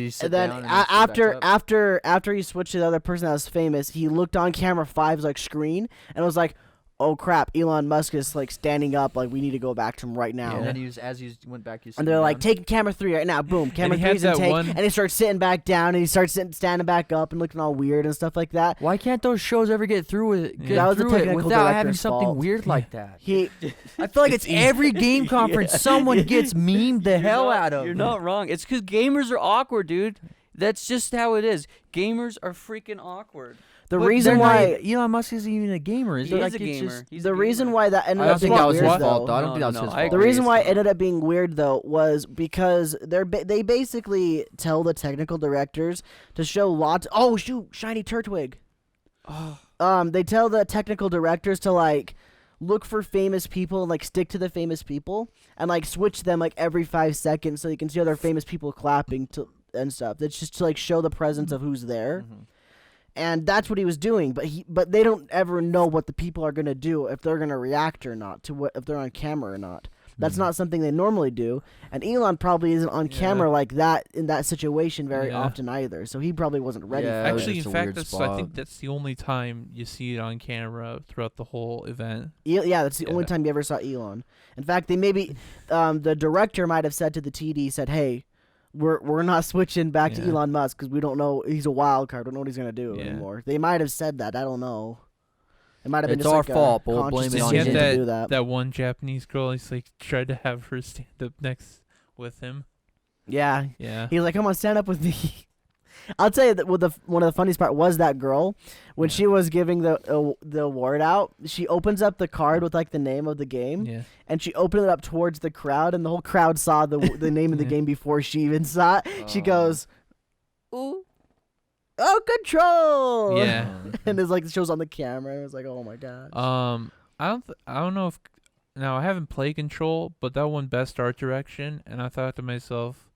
he switched to the other person that was famous, he looked on camera 5's like screen and was like, oh crap, Elon Musk is like standing up, like we need to go back to him right now. And then as he went back, and they're like, take camera 3 right now, boom, camera 3's in take, and he starts sitting back down, and he starts standing back up and looking all weird and stuff like that. Why can't those shows ever get through with it? That was the technical without having director's something fault. weird like that. I feel like it's every game conference someone gets memed the hell out of. You're not wrong. It's because gamers are awkward, dude. That's just how it is. Gamers are freaking awkward. The reason why Elon Musk isn't even a gamer, he is a gamer. The reason why that ended I don't up think being that was weird, his fault. though. I don't think that was his fault. The reason why it ended up being weird though was because they basically tell the technical directors to show lots. Oh shoot, shiny Turtwig. They tell the technical directors to like look for famous people and like stick to the famous people and like switch them like every 5 seconds so you can see other famous people clapping and stuff. That's just to like show the presence of who's there. Mm-hmm. And that's what he was doing, but they don't ever know what the people are gonna do, if they're gonna react or not to if they're on camera or not. That's not something they normally do, and Elon probably isn't on camera like that in that situation very often either. So he probably wasn't ready. for it. Actually, in fact, I think that's the only time you see it on camera throughout the whole event. Yeah, that's the only time you ever saw Elon. In fact, they maybe the director might have said to the TD, said, "Hey, we're not switching back to Elon Musk because we don't know, he's a wild card. We don't know what he's gonna do anymore." They might have said that. I don't know. It might have been it's just our like fault, but we'll blame it on him. That one Japanese girl, he's like tried to have her stand up next with him. Yeah. Yeah. He was like, "Come on, stand up with me." I'll tell you that one of the funniest part was that girl when she was giving the award out. She opens up the card with like the name of the game, and she opened it up towards the crowd, and the whole crowd saw the name of the game before she even saw it. She goes, "Ooh, oh, control!" Yeah, and it's like it shows on the camera. And it was like, "Oh my god." I don't know if now I haven't played Control, but that won Best Art Direction, and I thought to myself,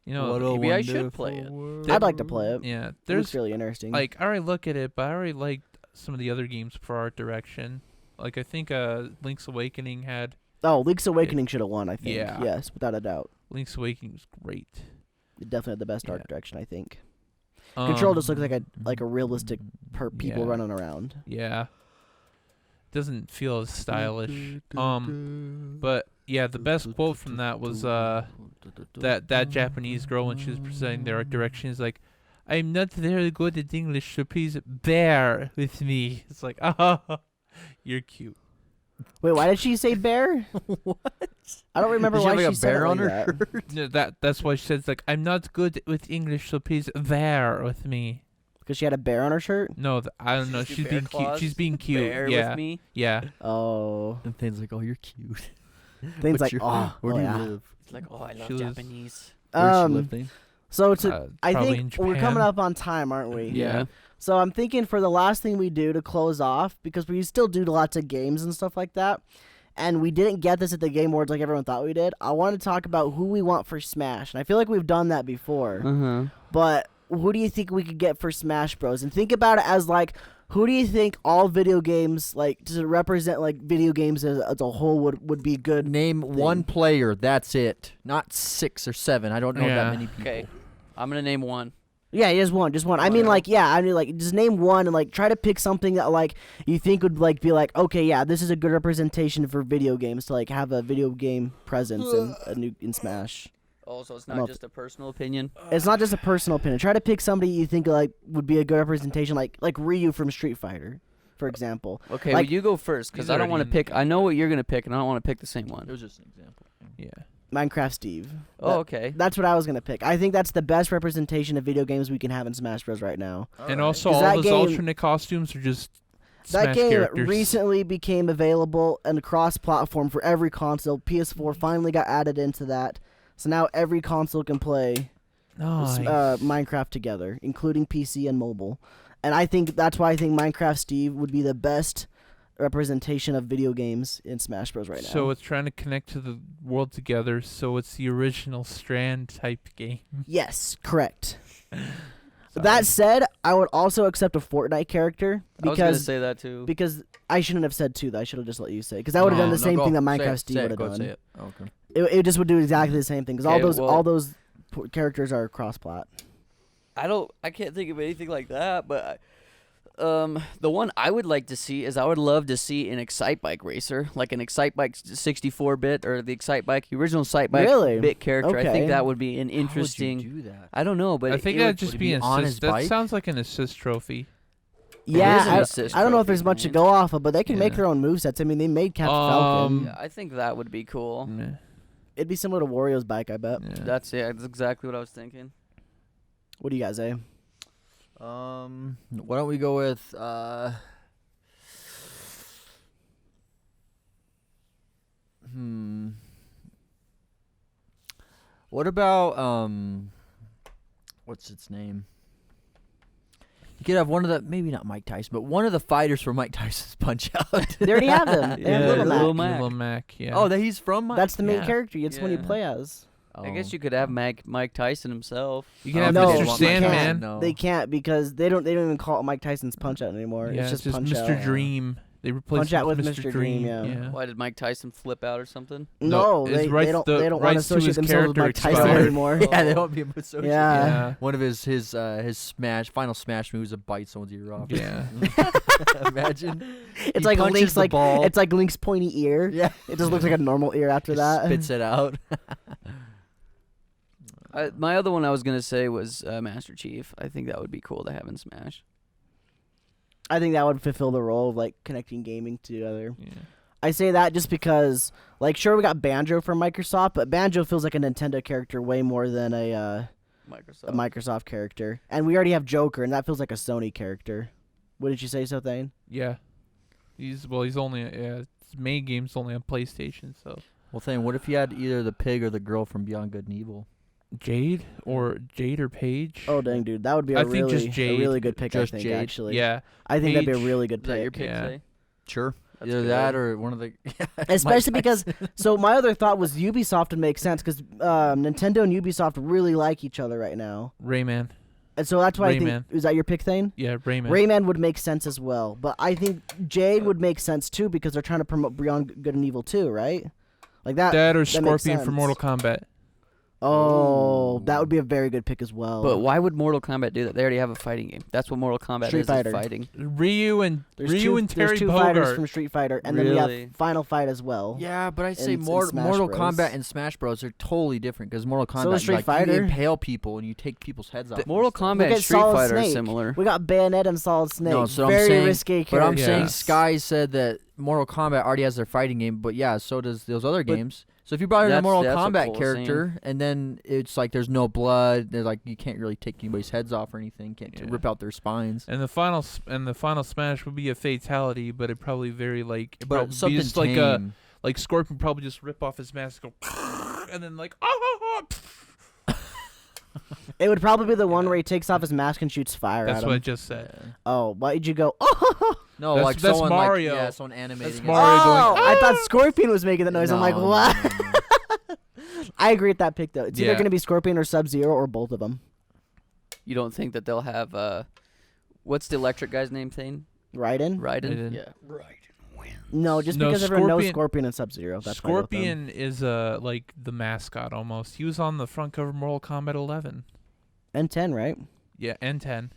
you know, maybe I should play it. I'd like to play it. Yeah, it's really interesting. Like, I already look at it, but I already liked some of the other games for art direction. Like, I think Link's Awakening had. Oh, Link's Awakening should have won. I think. Yeah. Yes, without a doubt. Link's Awakening was great. It definitely had the best art direction, I think. Control just looks like a realistic people running around. Yeah. Doesn't feel as stylish. But yeah, the best quote from that was that Japanese girl when she was presenting their art direction is like, "I'm not very good at English, so please bear with me." It's like, oh, you're cute. Wait, why did she say bear? What? I don't remember why she said it like that. No, that's why she said, it's like, "I'm not good with English, so please bear with me." Because she had a bear on her shirt? No, I don't know. She's being cute. She's being cute. Bear with me? Yeah. Oh. And things like, "Oh, you're cute." Things like, "Oh, where do you live?" It's like, "Oh, I love Japanese." Where's she living? So I think we're Japan. coming up on time, aren't we? Yeah. So I'm thinking for the last thing we do to close off, because we still do lots of games and stuff like that, and we didn't get this at the Game Awards like everyone thought we did, I want to talk about who we want for Smash. And I feel like we've done that before. But who do you think we could get for Smash Bros? And think about it as like, who do you think all video games, like, to represent like video games as a whole would be good? Name one player. That's it. Not 6 or 7. I don't know that many people. Okay, I'm gonna name one. Yeah, just one. I mean, like, just name one and like try to pick something that like you think would like be like, okay, yeah, this is a good representation for video games to like have a video game presence in Smash. Oh, so it's not just a personal opinion? It's not just a personal opinion. Try to pick somebody you think like would be a good representation, like Ryu from Street Fighter, for example. Okay, like, well, you go first, because I don't want to pick. I know what you're gonna pick, and I don't want to pick the same one. It was just an example. Yeah. Minecraft Steve. Oh, okay. That's what I was gonna pick. I think that's the best representation of video games we can have in Smash Bros. Right now. And also, all those alternate costumes are just Smash that game characters. Recently became available and cross-platform for every console. PS4 finally got added into that. So now every console can play Nice. Minecraft together, including PC and mobile. And I think that's why I think Minecraft Steve would be the best representation of video games in Smash Bros. Right now. So it's trying to connect to the world together, so it's the original Strand type game. Yes, correct. That said, I would also accept a Fortnite character I was gonna because say that too. because I shouldn't have said two. That I should have just let you say because I would have done the same thing that Minecraft Steve would have done. Say it. Okay. It just would do exactly the same thing because Okay, all those characters are cross-plat. I can't think of anything like that, but the one I would like to see is I would love to see an Excitebike racer, like an Excitebike 64-bit or the Excitebike, the original Excitebike Really? bit character. I Okay. think that would be an interesting. How would you do that? I don't know, but I think it that'd would- just would be he an be on assist. his That bike? sounds like an assist trophy. Yeah, is an assist I don't know if trophy, there's much to man. go off of, but they can make Yeah. their own movesets. I mean, they made Captain Falcon. Yeah, I think that would be cool. Yeah. It'd be similar to Wario's bike, I bet. Yeah. That's exactly what I was thinking. What do you guys say? Why don't we go with What about what's its name? You could have one of the, maybe not Mike Tyson, but one of the fighters from Mike Tyson's Punch Out. They already have them. They have Yeah, Little Mac. Little Mac. Little Mac, yeah. Oh, that he's from Mike. That's the main Yeah. character. It's when you Yeah. play as. I guess you could have Mike Tyson himself. You can have No, Mr. they Sandman. can't. No. They can't because they don't even call it Mike Tyson's Punch Out anymore. Yeah, it's just Punch Mr. Out. Dream. They replaced Punch Out it with Mr. Dream, yeah. Why did Mike Tyson flip out or something? No, his they rights- don't. the They don't want to rights to associate his themselves with character Mike Tyson expired. anymore. Yeah, they don't be associated. Yeah. Yeah. One of his final smash moves is to bite someone's ear off. Yeah. Imagine. It's He like punches Link's the ball. it's like Link's pointy ear. Yeah. It just looks like a normal ear after Just that. spits it out. My other one I was gonna say was Master Chief. I think that would be cool to have in Smash. I think that would fulfill the role of like connecting gaming together. Yeah. I say that just because, like, sure we got Banjo from Microsoft, but Banjo feels like a Nintendo character way more than a Microsoft character, and we already have Joker, and that feels like a Sony character. Wouldn't you say so, Thane? Yeah. He's only his main game's only on PlayStation, so Well, Thane, what if you had either the pig or the girl from Beyond Good and Evil? Jade or Paige. Oh dang, dude, that would be I a think just really, Jade. a really good pick. Just I think Jade. actually, Yeah. I think that'd be a Paige. really good Is that your pick. pick, Yeah. say? Sure. That's Either good. that or one of the. Especially Mike because, Tyson. so my other thought was Ubisoft would make sense because Nintendo and Ubisoft really like each other right now, Rayman. and so that's why I Rayman. think is that your pick, Thane? Yeah, Rayman. Rayman would make sense as well, but I think Jade would make sense too because they're trying to promote Beyond Good and Evil too, right? Like that. That or makes Scorpion for sense. Mortal Kombat. Oh, Ooh. that would be a very good pick as well. But why would Mortal Kombat do that? They already have a fighting game. That's what Mortal Kombat Street is Fighter. fighting. Ryu and there's Terry there's two fighters Bogard. from Street Fighter, and then we Really? have Final Fight as well. Yeah, but I'd say in Mortal Smash Bros. Kombat and Smash Bros are totally different because Mortal So Kombat is Street like, Fighter. you impale people and you take people's heads off. and Mortal stuff. Kombat Look and at Street Solid Fighter are Snake. similar. We got Bayonetta and Solid Snake. No, so I'm very saying- risky But I'm characters. saying Yeah. Sky said that Mortal Kombat already has their fighting game, but yeah, so does those other But- games. So if you brought in a That's- Mortal that's what Kombat Cole was character, and then it's like there's no blood, there's like you can't really take anybody's heads off or anything, can't Yeah. rip out their spines. And the final Smash would be a fatality, but it probably very like it But probably be something just like a tame. like Scorpion probably just rip off his mask, go, and then like It would probably be the one where he takes off his mask and shoots fire That's at him. what I just said. Yeah. Oh, why did you go? Oh, No, That's- like that's someone Mario. Like, yeah, someone animating. That's it. Mario going, I thought Scorpion was making that noise. I'm like, No, what? no. I agree with that pick though. It's either Yeah. going to be Scorpion or Sub-Zero or both of them. You don't think that they'll have what's the electric guy's name? Thane? Raiden? Raiden. Raiden. Yeah. No, just No, because everyone knows Scorpion- Scorpion and Sub-Zero. That's why I go with them. Scorpion is like the mascot almost. He was on the front cover of Mortal Kombat 11. And 10, right? Yeah, and 10.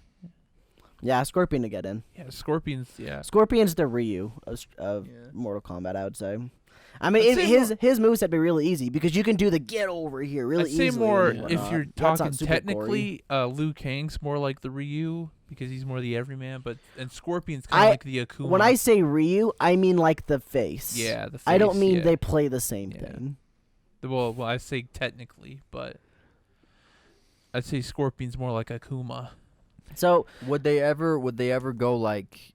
Yeah, Scorpion to get in. Yeah, Scorpion's yeah. Scorpion's the Ryu of Yeah. Mortal Kombat, I would say. I mean, I'd say his moves would be really easy because you can do the get over here really I'd say easily. more and if whatnot. you're That's not talking super technically, Liu Kang's more like the Ryu because he's more the everyman, and Scorpion's kind I- of like the Akuma. When I say Ryu, I mean like the face. yeah, the face, I don't mean yeah. they play the same Yeah. thing. Well, I say technically, but I'd say Scorpion's more like Akuma. So Would they ever go like?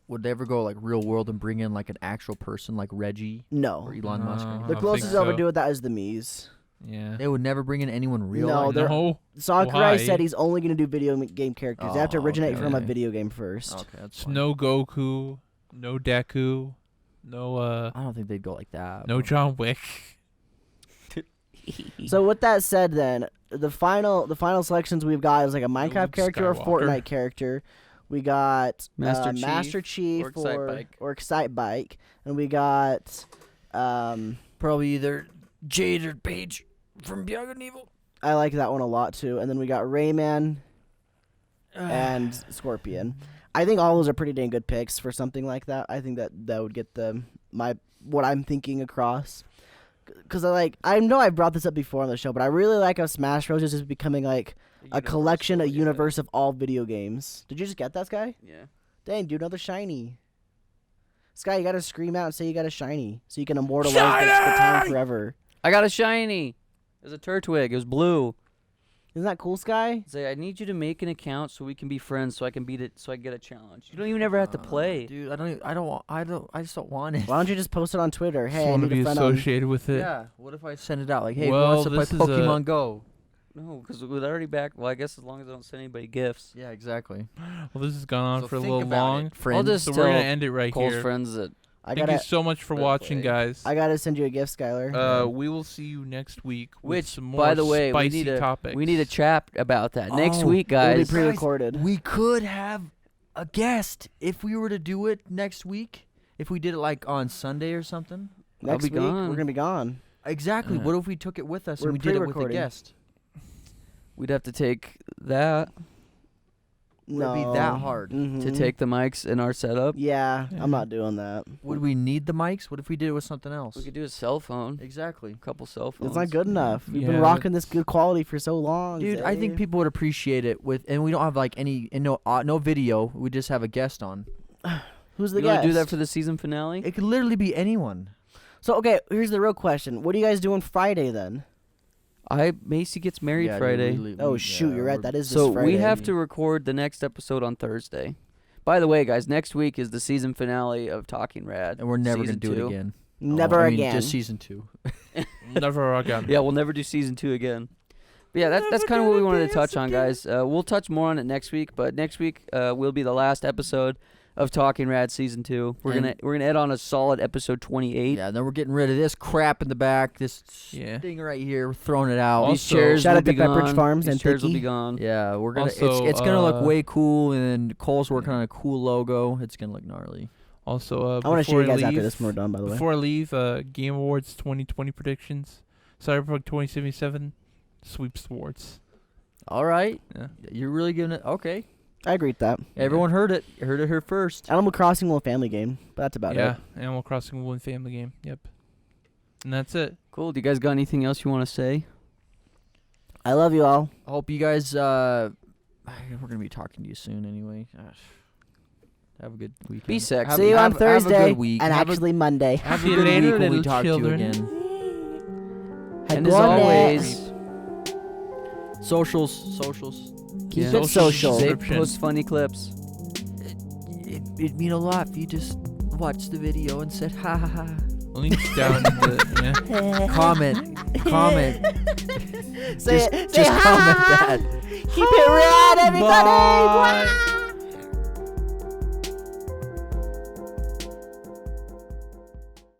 Would they ever go like real world and bring in like an actual person like Reggie no, or Elon Musk? Or No. anything? the I closest think they'll ever so. do with that is the Mii's. Yeah. They would never bring in anyone real. No, like they're- No. Sakurai Why? said he's only going to do video game characters. They have to Oh, originate okay. from a video game first. Okay, that's It's fine. no Goku, no Deku, no I don't think they'd go like that. no John Wick. So with that said, then the final selections we've got is like a Minecraft Luke character or a Skywalker. Fortnite character. We got Master Chief or Excitebike. or Excitebike, and we got Probably either Jade or Paige from Beyond Good and Evil. I like that one a lot too. And then we got Rayman and Scorpion. I think all those are pretty dang good picks for something like that. I think that would get what I'm thinking across. Because I know I brought this up before on the show, but I really like how Smash Bros. Is just becoming like a collection, a universe of all video games. Did you just get that, Sky? Yeah. Dang, dude, another shiny. Sky, you gotta scream out and say you got a shiny, so you can immortalize the time forever. I got a shiny. It was a Turtwig. It was blue. Isn't that cool, Sky? Say, I need you to make an account so we can be friends, so I can beat it, so I can get a challenge. You don't even ever have to play. Dude, I just don't want it. Why don't you just post it on Twitter? Hey, Just I want to need be a friend on. associated with it. Yeah. What if I send it out like, hey, Well, who wants to play this is a- Pokemon Go? No, because we're already back. Well, I guess as long as I don't send anybody gifts. Yeah, exactly. Well, this has gone on So for a think little about long. it, friends. I'll just So tell we're gonna end it right Cole's here. friends that I Thank you gotta, so much for Birthday. watching, guys. I gotta send you a gift, Skylar. We will see you next week. With Which, some more by the way, we spicy need topics. a chat about that next Oh, week, It'll be guys. pre-recorded. We could have a guest if we were to do it next week. If we did it like on Sunday or something. Next be week, gone. we're gonna be gone. Exactly. What if we took it with us We're and we did it with a pre-recording. guest? We'd have to take that Would No. it be that hard? to Mhm. take the mics in our setup. Yeah, Yeah. I'm not doing that. Would we need the mics? What if we did it with something else? We could do a cell phone. Exactly. A couple cell phones. It's not good enough. We've been Yeah, rocking this good quality for so long, Dude, I think Zay. people would appreciate it with, and we don't have like no video. We just have a guest on. Who's the You want guest? to do that for the season finale? It could literally be anyone. So okay, here's the real question: what are you guys doing Friday then? Macy gets married Yeah, dude, Friday. Oh shoot, you're right. That is this So Friday. we have to record the next episode on Thursday. By the way, guys, next week is the season finale of Talking Rad. and we're never gonna season do 2. it again. Never I mean, again. Just season 2. Never again. Yeah, we'll never do season 2 again. But yeah, that's kind of what we wanted to touch on, guys. We'll touch more on it next week, but next week will be the last episode of Talking Rad season 2. We're And- gonna end on a solid episode 28. Yeah, then we're getting rid of this crap in the back. This Yeah. thing right here. We're throwing it out. These Also- chairs Shout will out to be Pepperidge gone. Farms These and chairs will Tiki. be gone. Yeah, we're gonna. Also, it's gonna look uh, way cool, and Cole's working on a cool logo. It's gonna look gnarly. Also, I want to show you before I guys after leave- this when we're done. By the way, Before I leave, Game Awards 2020 predictions. Cyberpunk 2077 sweeps awards. All right, Yeah. you're really giving it. Okay, I agree with that. everyone heard it. You heard it here first. Animal Crossing will family game, but that's about Yeah, it. Animal Crossing will win family game. Yep. And that's it. Cool. Do you guys got anything else you want to say? I love you all. I hope you guys. We're gonna be talking to you soon anyway. Gosh. Have a good weekend. Be sexy. See you on have a Thursday good week. and Have actually Monday. Have a See you good later, week when we little talk children. to you again. And as Good night. always, Socials. Keep Yeah. it social. they Description. post funny clips. It'd mean a lot if you just watched the video and said ha ha ha. Links down in the. Yeah. Comment. Say Just it. Say comment ha. that. Keep it rad, everybody. Bye. Wow.